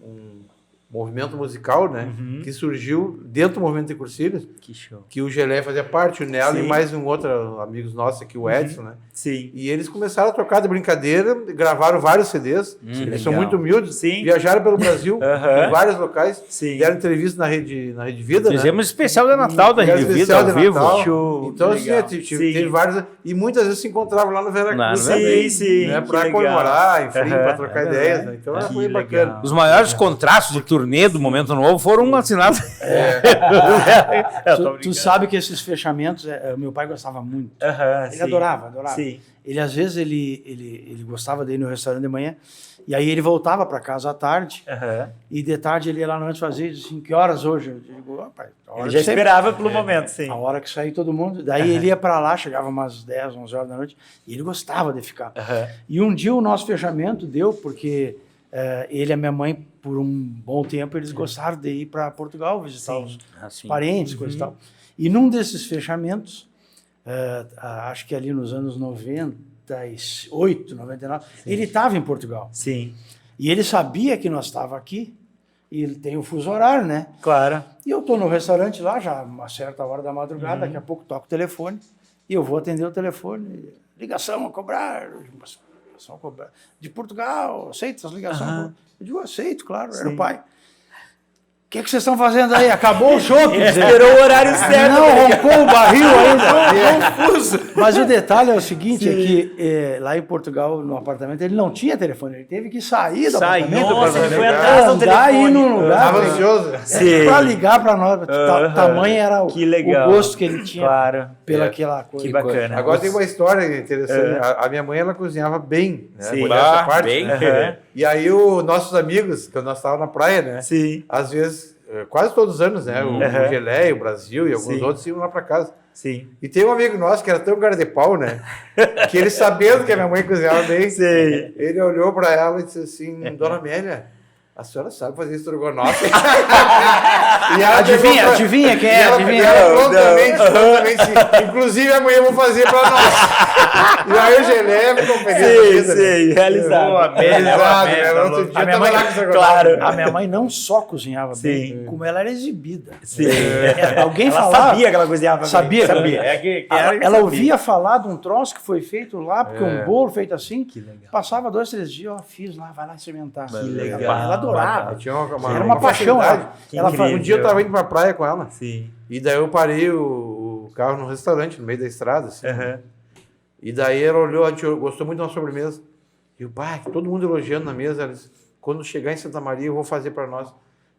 C: movimento musical, né? Que surgiu dentro do movimento de Cursilhos.
A: Que show.
C: Que o Gelé fazia parte, o Nelo e mais um outro amigos nossos aqui, o Edson, né?
A: Sim.
C: E eles começaram a tocar de brincadeira, gravaram vários CDs. Eles são muito humildes.
A: Sim.
C: Viajaram pelo Brasil, em vários locais.
A: Sim.
C: Deram entrevista na Rede Vida,
B: Fizemos
C: né?
B: especial da Natal da Rede Vida, ao vivo.
A: Show.
C: Então, assim, teve vários... E muitas vezes se encontravam lá no Veracruz também.
A: Sim.
C: Né? Para comemorar, enfim, para trocar ideias. Né? Então, foi bacana.
B: Os maiores contratos de turnê do Momento Novo foram assinados.
D: Tu sabe que esses fechamentos, meu pai gostava muito. Ele adorava.
A: Sim.
D: Ele, às vezes, ele gostava de ir no restaurante de manhã, e aí ele voltava para casa à tarde, e de tarde ele ia lá no antes fazer, assim, que horas hoje? Eu digo, pai,
A: ele já esperava pelo momento, sim.
D: A hora que sair todo mundo. Daí ele ia para lá, chegava umas 10, 11 horas da noite, e ele gostava de ficar. E um dia o nosso fechamento deu, porque ele e a minha mãe, por um bom tempo, eles gostaram de ir para Portugal visitar os parentes, coisa e tal. E num desses fechamentos, acho que ali nos anos 98, 99, ele estava em Portugal.
A: Sim.
D: E ele sabia que nós estávamos aqui, e ele tem o fuso horário, né?
A: Claro.
D: E eu estou no restaurante lá, já uma certa hora da madrugada, daqui a pouco toco o telefone, e eu vou atender o telefone, ligação a cobrar, ligação a cobrar. De Portugal, aceita as ligações? Eu digo, aceito, claro, era o pai. O que vocês estão fazendo aí? Acabou o chopp?
A: Ele esperou o horário certo.
D: Não, roncou o barril ainda. Confuso. Mas o detalhe é o seguinte, é que lá em Portugal, no apartamento, ele não tinha telefone. Ele teve que sair do apartamento.
A: Nossa, ele foi atrás do telefone.
D: Ir num lugar.
C: Estava ansioso.
D: Para ligar para nós. Tamanho era o gosto que ele tinha pela aquela coisa.
A: Que bacana.
C: Agora tem uma história interessante. A minha mãe, ela cozinhava bem. Né?
A: Sim.
C: Parte,
B: bem.
C: E aí, nossos amigos, que nós estávamos na praia, né?
A: Sim.
C: Às vezes, quase todos os anos, né? O Gelé, o Brasil e alguns outros iam lá para casa.
A: Sim.
C: E tem um amigo nosso que era tão cara de pau, né? Que ele, sabendo que a minha mãe cozinhava bem, ele olhou para ela e disse assim, Dona Amélia, a senhora sabe fazer estrogonofe? E ela
D: adivinha quem é?
C: Adivinha. Prontamente, inclusive amanhã eu vou fazer para nós. E aí o Gelé me conferência.
A: Sim, realizado.
D: A minha mãe, claro. A minha mãe não só cozinhava bem, como ela era exibida.
A: Sim.
D: Alguém
A: ela
D: falava...
A: sabia que ela cozinhava bem.
D: Sabia. Ela ouvia
A: sabia.
D: Falar de um troço que foi feito lá, porque um bolo feito assim,
A: que legal.
D: Passava 2, 3 dias, fiz lá, vai lá experimentar.
A: Que legal.
D: Ela adorava.
C: Era
D: uma paixão.
C: Um dia eu estava indo para a praia com ela.
A: Sim.
C: E daí eu parei o carro no restaurante, no meio da estrada. Assim, e daí ela olhou, a gente gostou muito da nossa sobremesa. E o pai, todo mundo elogiando na mesa. Ela disse, quando chegar em Santa Maria, eu vou fazer para nós.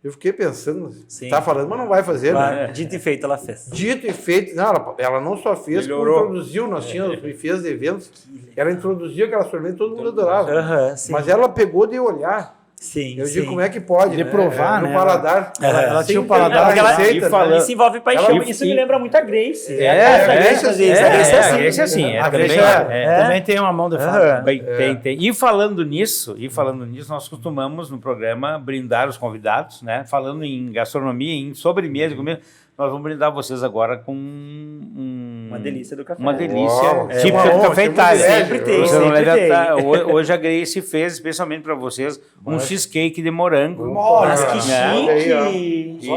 C: Eu fiquei pensando, tá falando, mas não vai fazer, né?
A: Dito e feito, ela fez.
C: Dito e feito. Não, ela não só fez, como introduziu. Nós tínhamos bufês de eventos. Ela introduziu aquela sobremesa, todo mundo adorava. Mas ela pegou de olhar.
A: Sim,
C: eu digo, como é que pode?
D: De provar,
C: no
D: né?
C: paladar.
D: Ela tinha o paladar.
A: Isso envolve paixão. Isso me lembra muito a Grace.
B: A Grace assim.
D: Também tem uma mão de faca.
B: Tem. E falando nisso, nós costumamos no programa brindar os convidados, né? Falando em gastronomia, em sobremesa, comida. Nós vamos brindar vocês agora com
A: uma delícia do café.
B: Uma delícia típica do Café Itália.
A: Sempre tem.
B: Hoje a Grace fez especialmente para vocês um cheesecake de morango.
A: Mas que chique!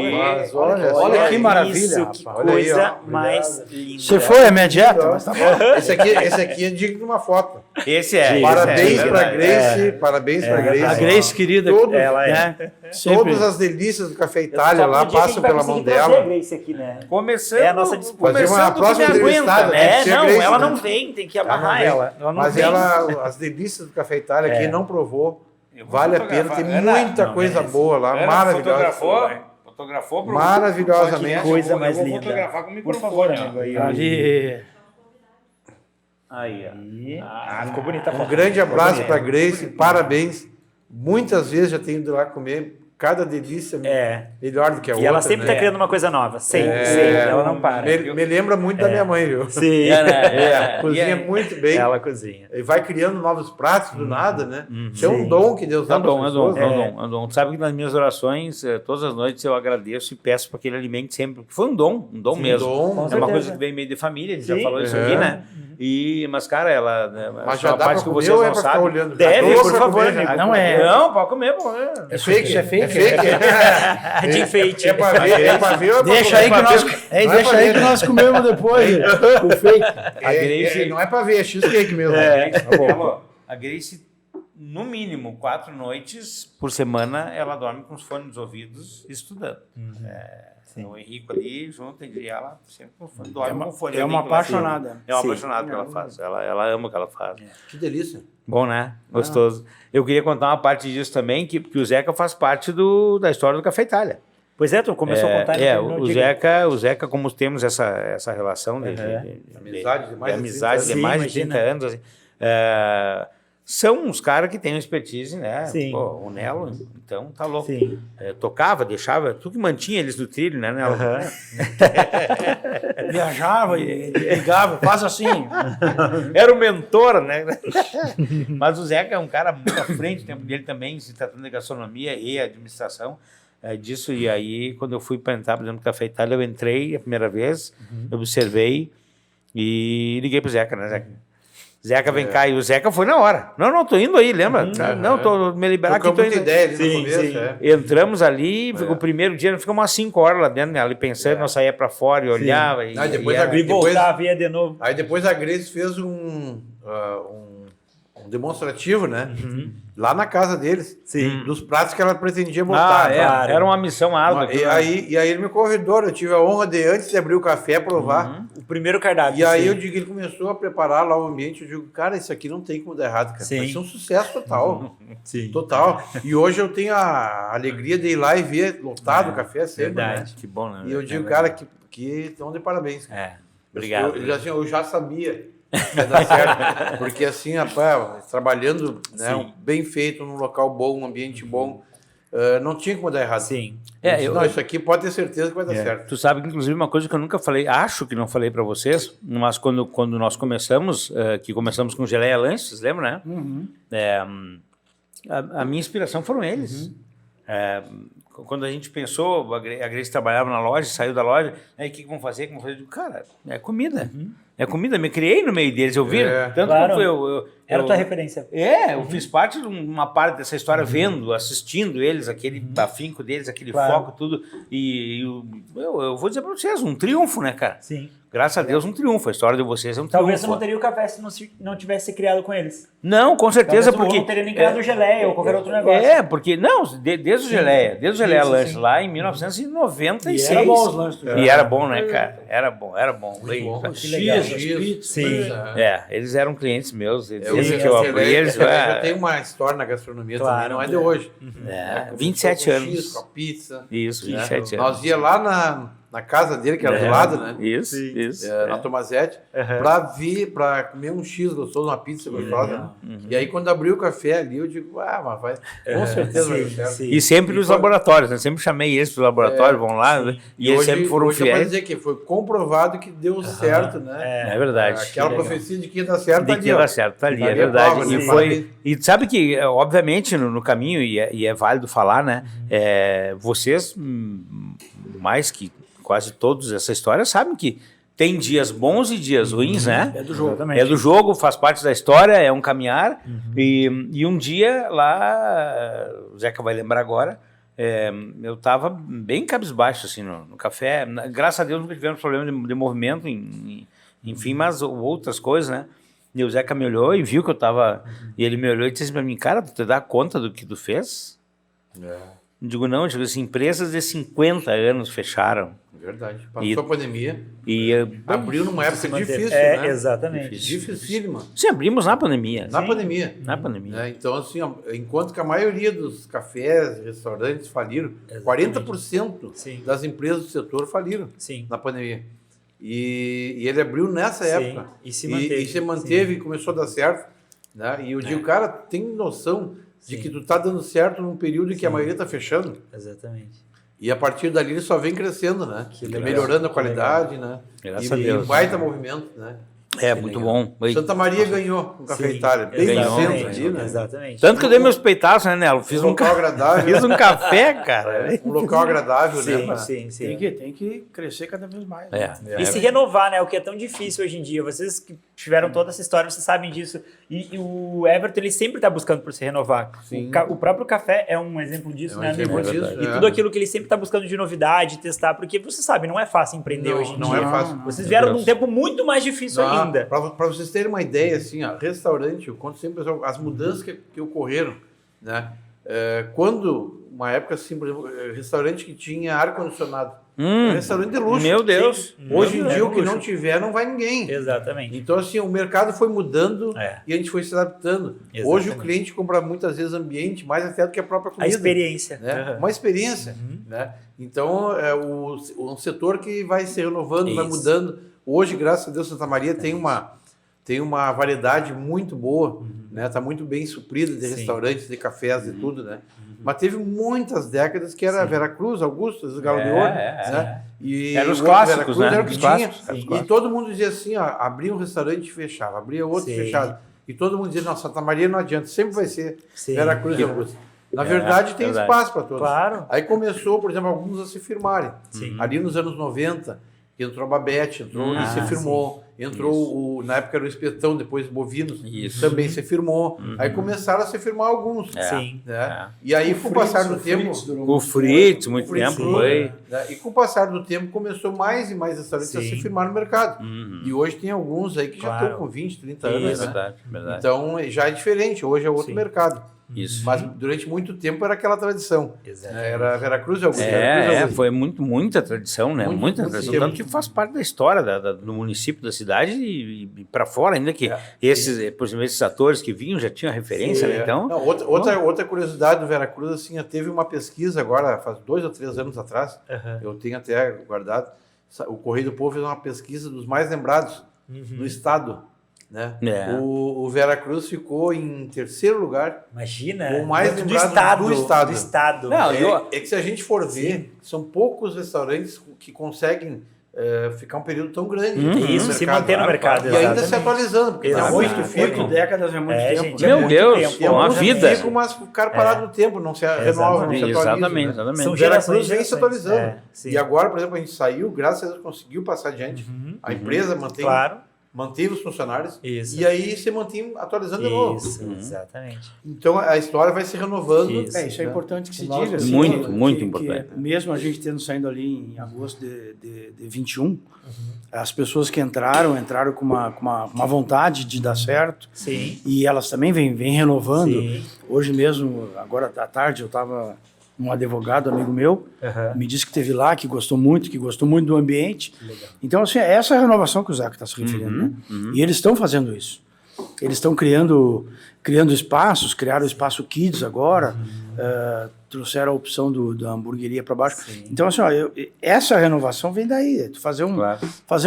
C: Olha
D: que maravilha.
A: Isso, que coisa mais linda.
D: Você foi a minha dieta? Mas tá bom.
C: Esse aqui é digno de uma foto.
B: Esse é.
C: Parabéns para Grace. Parabéns para Grace.
D: A Grace querida.
A: Ela é.
C: Todas as delícias do Café Itália lá passam pela mão dela.
A: Aqui, né?
B: Começando.
A: É a nossa disputa.
C: Fazer uma próxima
A: aguenta, né? Não, ela não vem, tem que amarrar ela.
C: Mas as delícias do Café Itália, quem não provou, vale a pena. Tem muita coisa boa lá, maravilhosa.
B: Fotografou
C: maravilhosamente.
A: Coisa mais linda.
B: Vou fotografar comigo,
A: por favor, amigo.
B: Aí.
A: Ficou bonita.
C: Um grande abraço para Grace, parabéns. Muitas vezes já tenho ido lá comer. Cada delícia melhor do que a outra.
A: E ela sempre está criando uma coisa nova. Sempre. Ela não para.
C: Me lembra muito da minha mãe, viu?
A: Sim.
C: Cozinha muito bem.
A: Ela cozinha.
C: E vai criando novos pratos do nada, né? Isso é um dom que Deus dá para as pessoas.
B: É um dom. Sabe que nas minhas orações, todas as noites eu agradeço e peço para que ele alimente sempre. Porque foi um dom mesmo. É uma coisa que vem meio de família, a gente já falou isso aqui, né? Mas, cara, ela...
C: Mas já dá para comer ou é para ficar olhando?
A: Deve, por favor, amigo.
B: Não, pode comer, pô.
C: É fake?
D: É fake?
A: É de enfeite.
C: É para ver ou é para
D: Deixa aí que nós comemos depois. O fake.
C: Não é para ver, é cheesecake mesmo.
B: A Grace, no mínimo, 4 noites por semana, ela dorme com os fones nos ouvidos estudando. O Henrico ali junto, e ela sempre dorme com fone.
D: É uma apaixonada.
B: É uma apaixonada que ela faz. Ela ama o que ela faz.
C: Que delícia.
B: Bom, né? Gostoso. Eu queria contar uma parte disso também, que o Zeca faz parte da história do Café Itália.
A: Pois é, tu começou a contar.
B: O Zeca, como temos essa relação de amizade de mais de 30 anos, assim, são uns caras que têm uma expertise, né?
A: Sim.
B: Pô, o Nelo, então, tá louco.
A: Sim.
B: Tocava, deixava, tu que mantinha eles no trilho, né, Nelo?
D: Viajava e ligava, faz assim.
B: Era o mentor, né? Mas o Zeca é um cara muito à frente, o tempo dele também, se tratando de gastronomia e administração disso. E aí, quando eu fui para entrar, por exemplo, no Café Itália, eu entrei a primeira vez, observei e liguei pro Zeca, né, Zeca? Zeca, vem cá. E o Zeca foi na hora. Não, tô indo aí, lembra? Não, tô me liberar aqui.
C: Tô indo. Ideia ali
A: no
C: começo,
B: Entramos ali, o primeiro dia, ficamos umas 5 horas lá dentro, né? Ali pensando, nós saía para fora e olhava. E
A: voltava, ia de novo.
C: Aí depois a Grace fez um demonstrativo, né? Lá na casa deles.
A: Sim.
C: Dos pratos que ela pretendia botar.
B: Claro. Era uma missão árdua.
C: E aí ele me convidou, eu tive a honra de, antes de abrir o café, provar.
A: O primeiro cardápio.
C: E aí eu digo, ele começou a preparar lá o ambiente, eu digo, cara, isso aqui não tem como dar errado, cara. Vai ser um sucesso total.
A: Sim.
C: Total. E hoje eu tenho a alegria de ir lá e ver lotado o café sempre,
B: verdade.
C: né?
B: Que bom, né?
C: E eu digo, cara, que estão de parabéns.
B: Obrigado.
C: Eu já sabia que ia dar certo, porque assim, rapaz, trabalhando, né, bem feito, num local bom, um ambiente bom, não tinha como dar errado.
A: Sim.
C: Isso aqui pode ter certeza que vai dar certo.
B: Tu sabe que, inclusive, uma coisa que eu nunca falei, acho que não falei para vocês, mas quando nós começamos, que começamos com Geleia Lanches, vocês lembram, né? A minha inspiração foram eles. Quando a gente pensou, a Grace trabalhava na loja, saiu da loja, aí o que vão fazer? Eu digo, cara, é comida. É comida, me criei no meio deles, eu vi. Tanto
A: claro.
B: Que
A: era a tua referência.
B: Eu fiz parte de uma parte dessa história, vendo, assistindo eles, aquele afinco deles, aquele foco, tudo. E eu vou dizer para vocês, um triunfo, né, cara?
A: Sim.
B: Graças a Deus, um triunfo. A história de vocês é um
A: Talvez
B: triunfo.
A: você não teria o café se não tivesse criado com eles.
B: Não, com certeza,
A: talvez
B: porque...
A: não teria nem criado o Geleia ou qualquer outro negócio.
B: Porque... Não, desde o Geleia Lanches, lá em 1996.
D: E era bom os lanches.
B: E era bom, né, cara? Era bom.
A: Sim.
B: Eles eram clientes meus.
C: Desde que eu abri eles... Já tem uma história na gastronomia também, não é de hoje.
B: 27 anos.
C: Com a pizza.
B: Isso, 27 anos.
C: Nós ia lá na casa dele, que era do lado, né?
B: Isso.
C: Na Tomazete, pra comer um X gostoso, uma pizza gostosa. E aí, quando abriu o café ali, eu digo, mas vai, com certeza vai dar certo.
B: E sempre nos laboratórios, né? Sempre chamei eles para o laboratório, vão lá, e eles sempre foram fiéis.
C: Eu vou dizer que foi comprovado que deu certo, né?
B: É verdade.
C: Aquela profecia de que ia dar certo,
B: de que ia dar certo, tá ali, é verdade. E sabe que, obviamente, no caminho, e é válido falar, né? Vocês, mais que quase todos essa história, sabem que tem dias bons e dias ruins, né?
D: É do jogo também.
B: É do jogo, faz parte da história, é um caminhar. E um dia lá, o Zeca vai lembrar agora, eu estava bem cabisbaixo assim, no café. Graças a Deus nunca tivemos problema de movimento, enfim, mas outras coisas, né? E o Zeca me olhou e viu que eu estava... E ele me olhou e disse para mim, cara, tu te dá conta do que tu fez? Digo assim, empresas de 50 anos fecharam.
C: Verdade. Passou a pandemia.
B: E
C: abriu numa época difícil,
A: né? Exatamente.
C: Dificílima.
B: Sim, abrimos na pandemia.
C: Na pandemia.
B: Na pandemia.
C: Então, assim, enquanto que a maioria dos cafés, restaurantes faliram, 40% das empresas do setor faliram na pandemia. E ele abriu nessa época.
A: E se manteve.
C: E se manteve e começou a dar certo. Né? E eu digo, cara, tem noção de que tu tá dando certo num período em que a maioria tá fechando?
A: Exatamente.
C: E a partir dali ele só vem crescendo, né? Melhorando a qualidade, né?
B: Graças a Deus.
C: E baita movimento, né?
B: Muito bom.
C: Santa Maria ganhou o Café Itália, bem no centro ali, né?
A: Exatamente.
B: Tanto que eu dei meus peitaços, né, Nelo? Fiz
C: um local agradável.
B: Fiz um café, cara.
C: Um local agradável, né?
A: Sim.
D: Tem que crescer cada vez mais.
A: E se renovar, né? O que é tão difícil hoje em dia. Vocês que tiveram toda essa história, vocês sabem disso. E o Everton, ele sempre está buscando por se renovar. O próprio café é um exemplo disso, né, amigo? E tudo aquilo que ele sempre está buscando de novidade, testar, porque você sabe, não é fácil empreender hoje em dia.
C: Não é fácil.
A: Vocês vieram num tempo muito mais difícil ainda.
C: Para vocês terem uma ideia, assim, restaurante, eu conto sempre as mudanças que ocorreram, né? Quando, uma época assim, por exemplo, restaurante que tinha ar-condicionado, restaurante de luxo.
B: Meu Deus!
C: Hoje em dia, o que não tiver, não vai ninguém.
A: Exatamente.
C: Então, assim, o mercado foi mudando e a gente foi se adaptando.
A: Exatamente.
C: Hoje o cliente compra muitas vezes ambiente, mais até do que a própria comida.
A: A experiência.
C: Né? Uma experiência. Né? Então, é um setor que vai se renovando, vai mudando. Hoje, graças a Deus, Santa Maria tem uma variedade muito boa, né? Tá muito bem suprida de restaurantes, de cafés, de tudo, né? Mas teve muitas décadas que era Veracruz, Augusto, Galo de Ouro, né? E
B: eram os clássicos,
C: Veracruz
B: né?
C: era o que tinha. E todo mundo dizia assim, ó, abria um restaurante e fechava, abria outro e fechava. E todo mundo dizia, não, Santa Maria não adianta, sempre vai ser Veracruz e Augusto. Na verdade, tem espaço para todos.
A: Claro.
C: Aí começou, por exemplo, alguns a se firmarem. Ali nos anos 90, entrou a Babette, entrou e se firmou. Entrou, na época era o Espetão, depois Bovinos, também se firmou. Aí começaram a se firmar alguns. Né? E aí, com o passar do tempo...
B: O Fritz, muito tempo foi.
C: E com o passar do tempo, começou mais e mais restaurantes a se firmar no mercado. E hoje tem alguns aí que já estão com 20, 30 anos.
B: Verdade.
C: Então, já é diferente. Hoje é outro mercado.
B: Isso.
C: Mas durante muito tempo era aquela tradição. Era Veracruz e Augusto.
B: Foi muita tradição, né? Muita tradição. Tanto que faz parte da história do município, da cidade e para fora, ainda que por exemplo, esses atores que vinham já tinham referência, né? Então...
C: Não, outra curiosidade do Veracruz, assim, teve uma pesquisa agora, faz 2 ou 3 anos atrás, eu tenho até guardado, o Correio do Povo fez uma pesquisa dos mais lembrados no estado. Né? O Veracruz ficou em 3º lugar.
A: Imagina,
C: o mais lembrado do estado.
A: Não,
C: é que se a gente for ver, são poucos restaurantes que conseguem ficar um período tão grande.
A: Isso, se manter no mercado.
C: E ainda se atualizando, porque tem alguns que ficam.
D: 8 décadas é muito tempo.
B: Gente, meu Deus, uma vida.
C: Ficam, mas ficaram parados no tempo, não se renovam, não se atualizam.
B: Exatamente.
C: O Veracruz vem se atualizando. E agora, por exemplo, a gente saiu, graças a Deus conseguiu passar adiante. A empresa manteve os funcionários e aí se mantém atualizando de novo.
A: Isso, exatamente.
C: Então a história vai se renovando.
D: Isso é importante que se diga.
B: Assim, muito importante.
D: Que mesmo a gente tendo saindo ali em agosto de 21, as pessoas que entraram com uma vontade de dar certo.
A: Sim.
D: E elas também vêm renovando. Sim. Hoje mesmo, agora à tarde, eu estava... Um advogado, amigo meu, me disse que esteve lá, que gostou muito do ambiente. Legal. Então, assim, é essa renovação que o Zeca está se referindo, né? E eles estão fazendo isso. Eles estão criando espaços, criaram o Espaço Kids agora, trouxeram a opção da hamburgueria para baixo. Sim. Então, assim, essa renovação vem daí, fazer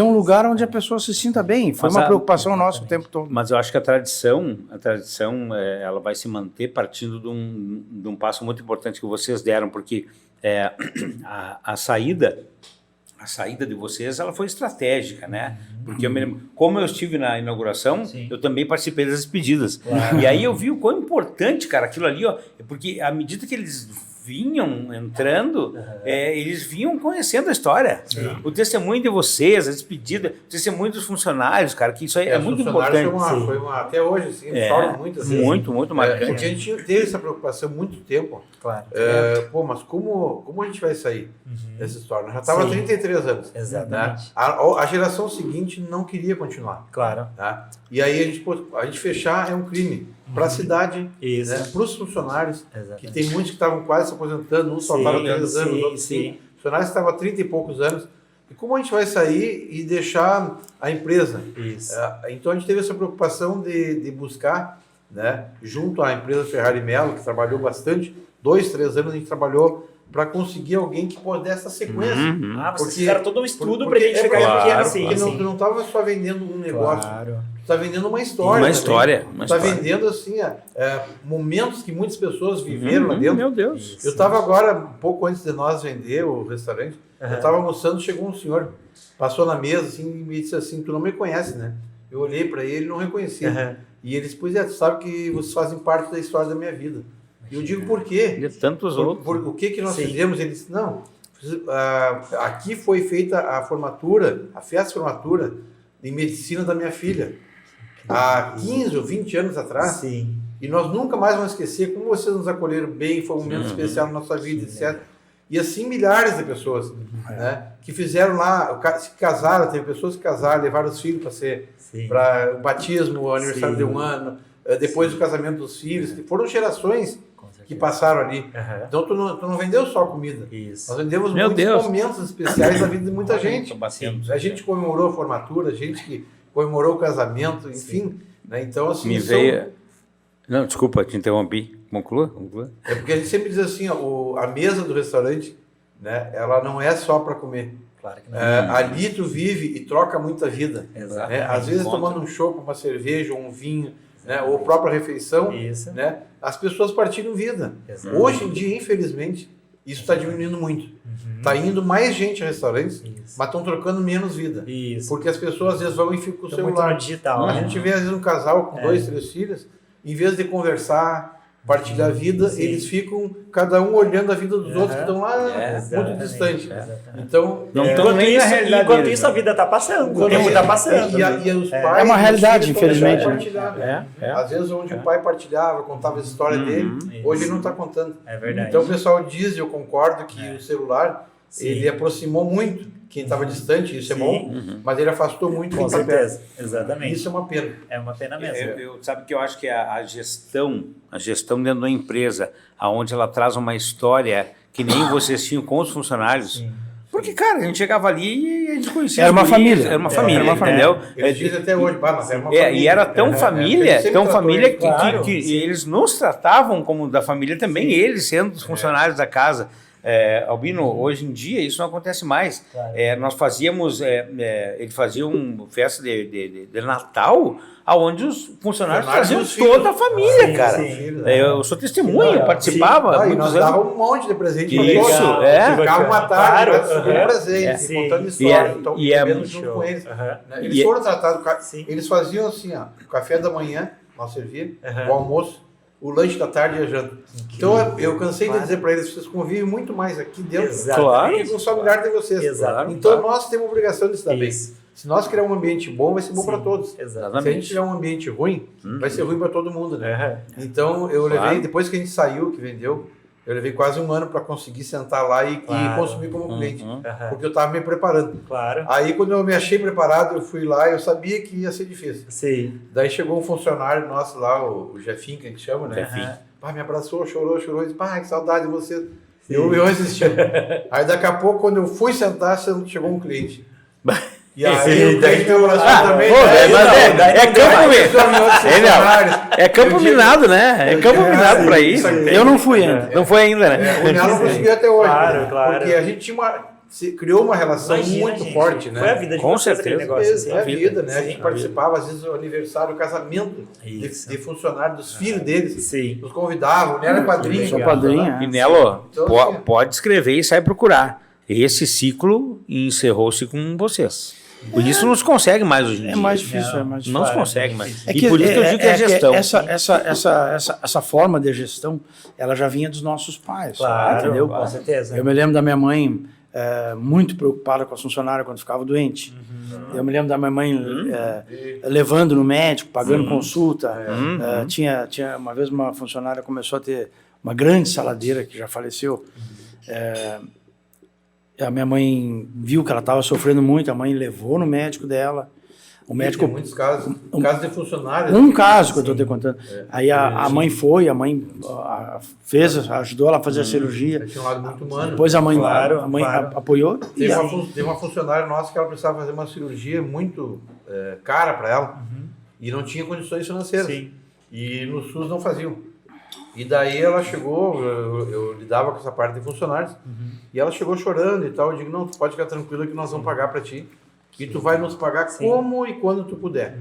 D: um lugar onde a pessoa se sinta bem. Foi uma preocupação nossa o tempo todo.
B: Mas eu acho que a tradição ela vai se manter partindo de um passo muito importante que vocês deram, porque a saída de vocês, ela foi estratégica, né? Porque eu me lembro, como eu estive na inauguração, eu também participei das despedidas. Claro. E aí eu vi o quão importante, cara, aquilo ali, ó, porque à medida que eles vinham entrando, eles vinham conhecendo a história. Sim. O testemunho de vocês, a despedida, o testemunho dos funcionários, cara, que isso aí é muito importante.
C: Até hoje, assim, muito assim.
B: Muito marcante.
C: Porque a gente teve essa preocupação há muito tempo.
A: Claro.
C: Mas como a gente vai sair dessa história? Já estava há 33 anos.
A: Exatamente.
C: Né? A geração seguinte não queria continuar.
A: Claro.
C: Tá? E aí a gente fechar é um crime. para a cidade, né, para os funcionários, que tem muitos que estavam quase se aposentando, uns só estavam 3 anos, outros 5. Funcionários que estavam há 30 e poucos anos. E como a gente vai sair e deixar a empresa? Então a gente teve essa preocupação de buscar, né, junto à empresa Ferrari Melo, que trabalhou bastante, 2, 3 anos a gente trabalhou para conseguir alguém que pudesse essa sequência.
A: Vocês fizeram todo um estudo para identificar o que era assim.
C: Porque tu não estava só vendendo um negócio, tu está vendendo uma história.
B: Uma história.
C: Tu está vendendo assim, momentos que muitas pessoas viveram lá dentro.
B: Meu Deus.
C: Eu estava agora, um pouco antes de nós vender o restaurante, eu estava almoçando, chegou um senhor, passou na mesa assim, e me disse assim, tu não me conhece, né? Eu olhei para ele e não reconhecia. E ele disse, pois tu sabe que vocês fazem parte da história da minha vida. E eu digo, por quê?
B: De tantos outros.
C: O que nós fizemos? Ele disse, não, aqui foi feita a formatura, a festa de formatura em medicina da minha filha, há 15 ou 20 anos atrás. E nós nunca mais vamos esquecer como vocês nos acolheram bem, foi um momento especial na nossa vida, etc. E assim milhares de pessoas, né, que fizeram lá, se casaram, teve pessoas que casaram, levaram os filhos para o batismo, o aniversário de 1 ano, depois do casamento dos filhos, que foram gerações que passaram ali. Então tu não vendeu só comida. Nós vendemos muitos momentos especiais na vida de muita gente. A gente comemorou a formatura, a gente que comemorou o casamento, enfim. Né? Então, assim...
B: Não, desculpa, te interrompi. Conclua.
C: É porque a gente sempre diz assim, a mesa do restaurante, né, ela não é só para comer.
A: Claro que não.
C: Ali tu vive e troca muita vida. Né? Às vezes tomando um chopp, uma cerveja, um vinho, né, ou própria refeição, né, as pessoas partilham vida. Hoje em dia, infelizmente, isso está diminuindo muito. Está indo mais gente a restaurantes, mas estão trocando menos vida. Porque as pessoas às vezes vão e ficam com o celular.
A: Muito digital,
C: A gente vê às vezes um casal com 2, 3 filhos, em vez de conversar, partilhar a vida, eles ficam cada um olhando a vida dos outros que estão lá muito distante. Então,
A: enquanto isso a vida está passando, o tempo está passando.
C: E os pais,
D: é uma realidade, infelizmente.
C: Às vezes onde o pai partilhava, contava a história dele, hoje ele não está contando.
A: É verdade.
C: Então o pessoal diz, e eu concordo, que o celular, ele aproximou muito quem estava distante, isso é bom, mas ele afastou muito quem está perto.
A: Exatamente.
C: Isso é uma pena.
A: É uma pena mesmo.
B: Sabe que eu acho que a gestão dentro da empresa, aonde ela traz uma história que nem vocês tinham com os funcionários. Porque, cara, a gente chegava ali e a gente conhecia.
D: Era uma família.
B: Era uma família, entendeu?
C: Eles dizem até hoje, mas era uma família.
B: E era tão família que eles nos tratavam como da família também, eles sendo os funcionários da casa. Albino, hoje em dia isso não acontece mais. Nós fazíamos, ele fazia uma festa de Natal, onde os funcionários traziam toda a família, cara. Eu sou testemunha, participava.
C: E nós dávamos um monte de presente para
B: todos.
C: Ficava uma tarde, presente, contando história. Então, bebendo junto com eles. Eles foram tratados, eles faziam assim, o café da manhã, nós servia, o almoço, o lanche da tarde e a janta. Então eu cansei de dizer para eles, vocês convivem muito mais aqui dentro do que com os familiares de vocês. Então nós temos a obrigação de se dar bem. Se nós criarmos um ambiente bom, vai ser bom para todos.
A: Exatamente.
C: Se a gente tiver um ambiente ruim, vai ser ruim para todo mundo, né? Então eu levei, depois que a gente saiu, que vendeu, eu levei quase 1 ano para conseguir sentar lá e consumir como cliente. Porque eu estava me preparando. Aí quando eu me achei preparado, eu fui lá e eu sabia que ia ser difícil. Daí chegou um funcionário nosso lá, o Jefinho, que a gente chama, né? Me abraçou, chorou, e disse, pai, que saudade de você. Eu assisti. Aí daqui a pouco, quando eu fui sentar, chegou um cliente. E aí o cliente me abraçou também.
B: É campo minado, né? É campo minado para isso.
D: Eu não fui ainda.
B: Não foi ainda, né?
C: O Nelo não conseguiu até hoje. Porque a gente criou uma relação muito forte, né?
A: Foi a vida de
B: com certeza.
C: Negócio, a vida, né? A gente participava, às vezes, do aniversário, o casamento de funcionários, dos filhos deles. Nos convidavam, ele era padrinho.
D: Sou padrinho.
B: E Nelo, pode escrever e sai procurar. Esse ciclo encerrou-se com vocês. Por isso não se consegue mais hoje em dia.
D: É mais difícil,
B: Não se consegue mais.
D: E por isso que eu digo que é gestão. Essa forma de gestão, ela já vinha dos nossos pais. Entendeu?
A: Com certeza.
D: Eu me lembro da minha mãe muito preocupada com a funcionária quando ficava doente. Eu me lembro da minha mãe levando no médico, pagando consulta. Tinha uma vez uma funcionária começou a ter uma grande saladeira que já faleceu. A minha mãe viu que ela estava sofrendo muito, a mãe levou no médico dela. O médico...
C: Tem muitos casos, casos de funcionários.
D: Um caso que eu estou te contando. Aí a mãe foi, fez, ajudou ela a fazer a cirurgia.
C: Tinha um lado muito humano.
D: Depois a mãe apoiou.
C: Teve uma funcionária nossa que ela precisava fazer uma cirurgia muito cara para ela e não tinha condições financeiras.
A: Sim.
C: E no SUS não faziam. E daí ela chegou, eu lidava com essa parte de funcionários, e ela chegou chorando e tal. Eu digo, não, tu pode ficar tranquila que nós vamos pagar para ti. E tu vai nos pagar como e quando tu puder.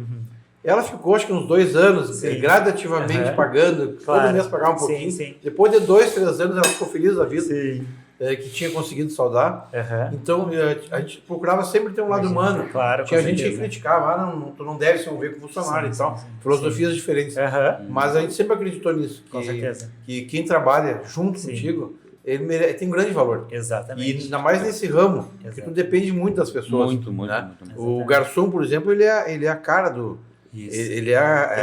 C: Ela ficou, acho que uns 2 anos, gradativamente pagando, todo mês pagava um pouquinho. Depois de 2, 3 anos, ela ficou feliz da vida, que tinha conseguido saldar. Então, a gente procurava sempre ter um lado humano. Tinha gente que criticava, tu não deve se envolver com funcionário e tal. Filosofias diferentes. Mas a gente sempre acreditou nisso, que quem trabalha junto contigo, ele tem um grande valor.
A: Exatamente.
C: E ainda mais nesse ramo, que tu depende muito das pessoas. Muito. O garçom, por exemplo, ele é a cara do... Ele é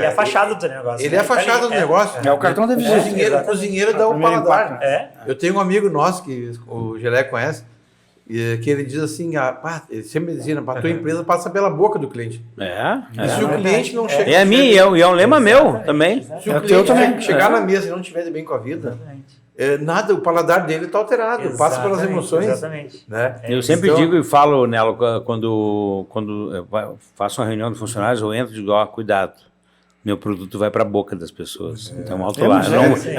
C: a fachada do negócio. Ele é a fachada do negócio.
D: É o cartão da visita.
C: O cozinheiro dá o paladar. Eu tenho um amigo nosso, que o Gelé conhece, que ele diz assim, ele sempre dizia, a tua empresa passa pela boca do cliente. E se o cliente não chegar...
B: É a minha, e é um lema meu também.
C: Se o cliente chegar na mesa e não estiver bem com a vida... nada, o paladar dele está alterado, passa pelas emoções.
A: Exatamente.
C: Né?
B: Eu sempre digo e falo, Nelo, quando eu faço uma reunião de funcionários, eu entro e digo, cuidado, meu produto vai para a boca das pessoas. Então, alto lá.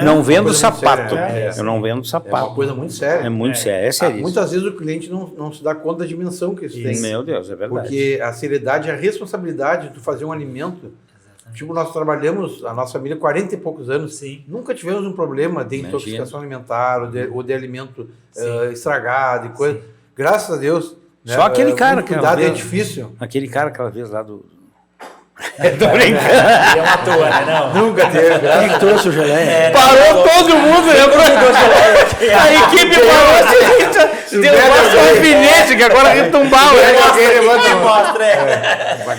B: Não vendo sapato. Eu não vendo sapato.
C: É uma coisa muito séria.
B: É muito sério, é sério.
C: Muitas vezes o cliente não se dá conta da dimensão que isso tem.
B: Meu Deus, é verdade.
C: Porque a seriedade e a responsabilidade de tu fazer um alimento... Tipo, nós trabalhamos, a nossa família, 40 e poucos anos, nunca tivemos um problema de intoxicação alimentar ou de alimento estragado e coisa. Graças a Deus.
B: Só aquele cara que
C: cuidado é difícil.
B: Aquele cara aquela vez lá do...
A: Tô brincando. Ele é uma toa, né? Não.
C: Nunca teve.
D: Quem trouxe o gelé?
B: Parou todo mundo, né? A equipe parou. Deu um alfinete que agora retumbava.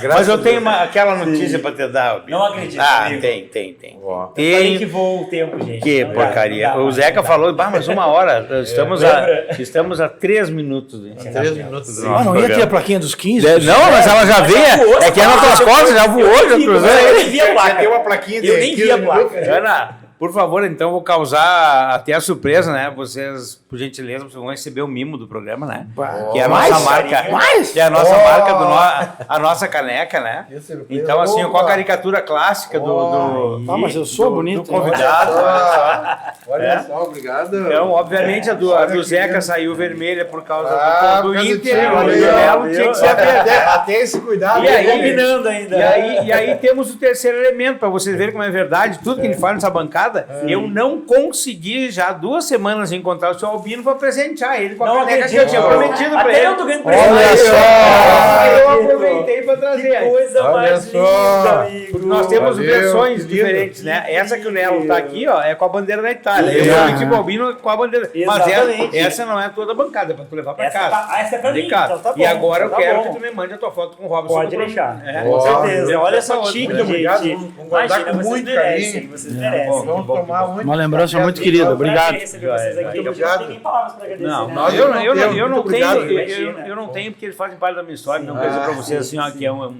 B: Mas eu tenho aquela notícia para te dar.
A: Não acredito.
B: Tem.
A: Tem que voa o tempo, gente.
B: Que porcaria. O Zeca falou, mas 1 hora. Estamos a 3 minutos.
C: 3 minutos.
D: Não ia ter a plaquinha dos 15?
B: Não, mas ela já veio. É que é nas tuas costas, já voou, já cruzou.
A: Eu nem vi a placa.
C: Tem uma plaquinha de
A: Eu nem vi a placa.
B: Ana, por favor, então, vou causar até a surpresa, né? Vocês, por gentileza, vocês vão receber o mimo do programa, né? Que é a nossa marca. Que é a nossa marca, a nossa caneca, né? Então, assim, com a caricatura clássica
D: mas eu sou bonito.
B: Do convidado.
C: Olha só, obrigado.
B: Então, obviamente, a do Zeca saiu vermelha por causa do Inter. E o Melo tinha que ser
C: até esse cuidado.
B: E aí,
A: combinando ainda.
B: E aí temos o terceiro elemento, para vocês verem como é verdade. Tudo que ele fala nessa bancada, eu não consegui já 2 semanas encontrar o seu Albino para presentear ele com a caneca que eu tinha prometido para ele.
A: Até eu tô ganhando presente.
C: Olha só!
B: Eu aproveitei para trazer.
A: Que coisa mais linda, amigo.
B: Porque nós temos versões diferentes, né? Essa que o Nelo tá aqui, ó, é com a bandeira da Itália. Eu prometi o Albino com a bandeira. Mas essa não é toda a bancada, é para tu levar para casa.
A: Essa é para mim.
B: Então tá bom. E agora eu quero que tu me mande a tua foto com o Robson.
A: Pode deixar. Com certeza. Olha só, chique, gente.
C: Vamos guardar com muito carinho.
A: Vocês merecem.
C: Vamos tomar muito.
D: Uma lembrança muito querida, obrigado.
C: Obrigado.
A: Não tem palavras para agradecer.
B: Eu não tenho porque eles fazem parte da minha história. Não quero dizer para vocês assim, ó, que eu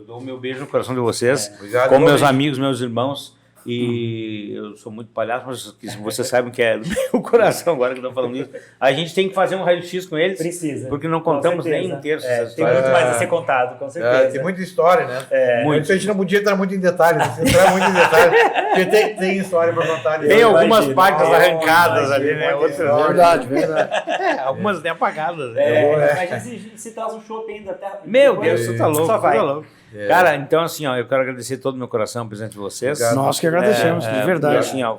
B: dou o meu beijo no coração de vocês, com meus amigos, meus irmãos. E eu sou muito palhaço, mas vocês sabem que é do meu coração agora que estão falando isso. A gente tem que fazer um raio-x com eles.
A: Precisa.
B: Porque não contamos nem um terço dessa
A: história. Tem muito mais a ser contado, com certeza.
C: Tem muita história, né? Muito. A gente não podia entrar muito em detalhes. Entrar muito em detalhes, porque tem história para contar ali.
B: Tem algumas partes arrancadas ali, né?
D: Verdade.
B: Algumas até apagadas.
A: Imagina se traz um chopp ainda até.
B: Meu Deus, você tá louco. Só vai. Cara, então assim, ó, eu quero agradecer todo o meu coração presente de vocês.
D: Nós que agradecemos, de verdade.
B: Assim, ó,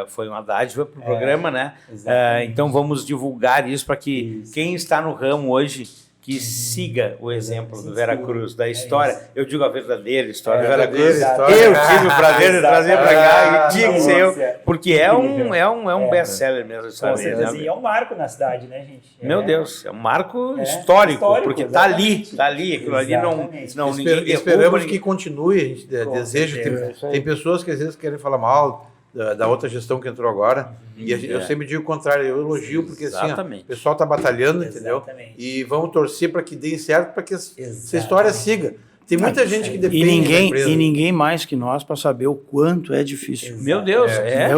B: foi uma dádiva pro programa, né? Então vamos divulgar isso para que quem está no ramo hoje que siga o exemplo do Veracruz, da história. Eu digo a verdadeira história do Veracruz. Eu tive o prazer de trazer para cá e tinha que ser eu, porque é um best-seller mesmo.
A: Com certeza, e é um marco na cidade, né, gente?
B: Meu Deus, é um marco histórico, porque tá ali, aquilo ali não ninguém
C: Esperamos que continue, a gente deseja. Tem pessoas que às vezes querem falar mal da outra gestão que entrou agora, e eu sempre digo o contrário, eu elogio, porque assim, o pessoal está batalhando, entendeu? E vamos torcer para que dê certo, para que essa história siga. Tem muita gente que depende
D: e ninguém mais que nós para saber o quanto é difícil.
B: Meu Deus,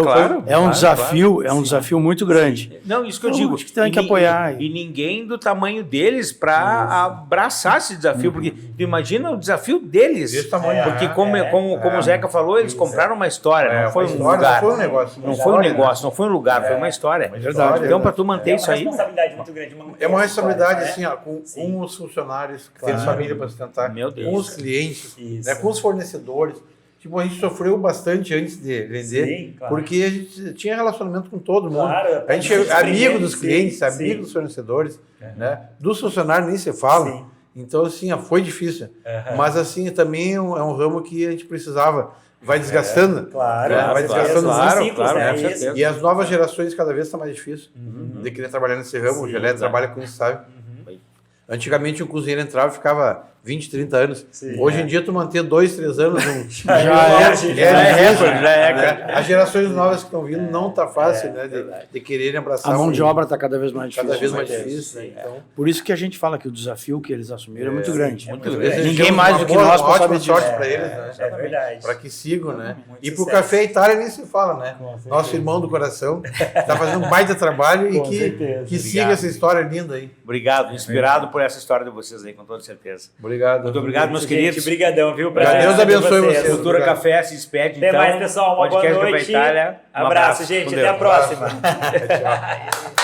B: claro.
D: É um desafio, é um desafio muito grande.
B: Não, isso que eu digo.
D: Que tem que apoiar.
B: E ninguém do tamanho deles para abraçar esse desafio, porque tu imagina o desafio deles.
C: Desse tamanho.
B: Porque como o Zeca falou, eles compraram uma história, não foi um lugar.
C: Não foi um negócio.
B: Não foi um negócio, não foi um lugar, foi uma história.
C: Verdade.
B: Então, para tu manter isso aí...
A: É uma responsabilidade muito grande.
C: É uma responsabilidade, assim, ó, com os funcionários, que tem família para sustentar, com os clientes, né, com os fornecedores. Tipo, a gente sofreu bastante antes de vender, porque a gente tinha relacionamento com todo mundo. A gente é amigo dos clientes, amigo dos fornecedores, né? Dos funcionários nem se fala. Então, assim, foi difícil. Mas, assim, também é um ramo que a gente precisava. Vai desgastando. Vai desgastando muito. E as novas gerações cada vez está mais difícil de querer trabalhar nesse ramo. O Gelé trabalha com isso, sabe? Antigamente, um cozinheiro entrava e ficava 20, 30 anos. Hoje em dia, tu manter 2, 3 anos... Já é. As gerações novas que estão vindo não está fácil, né? De quererem abraçar.
D: A mão de obra está cada vez mais difícil.
C: Cada vez mais difícil. Então...
D: Por isso que a gente fala que o desafio que eles assumiram é muito grande.
C: Ninguém mais do que nós
D: pode saber
C: sorte para eles, né?
A: É verdade.
C: Para que sigam, né? E para o Café Itália nem se fala, né? Nosso irmão do coração está fazendo um baita trabalho e que siga essa história linda aí.
B: Obrigado, inspirado por essa história de vocês aí, com toda certeza.
C: Obrigado.
B: Muito obrigado, meus queridos.
A: Obrigadão, viu?
C: Deus abençoe vocês.
B: Cultura Café se despede,
A: Até mais, pessoal. Uma boa noite.
B: Itália.
A: Abraço, gente. Até a próxima.
C: Tchau.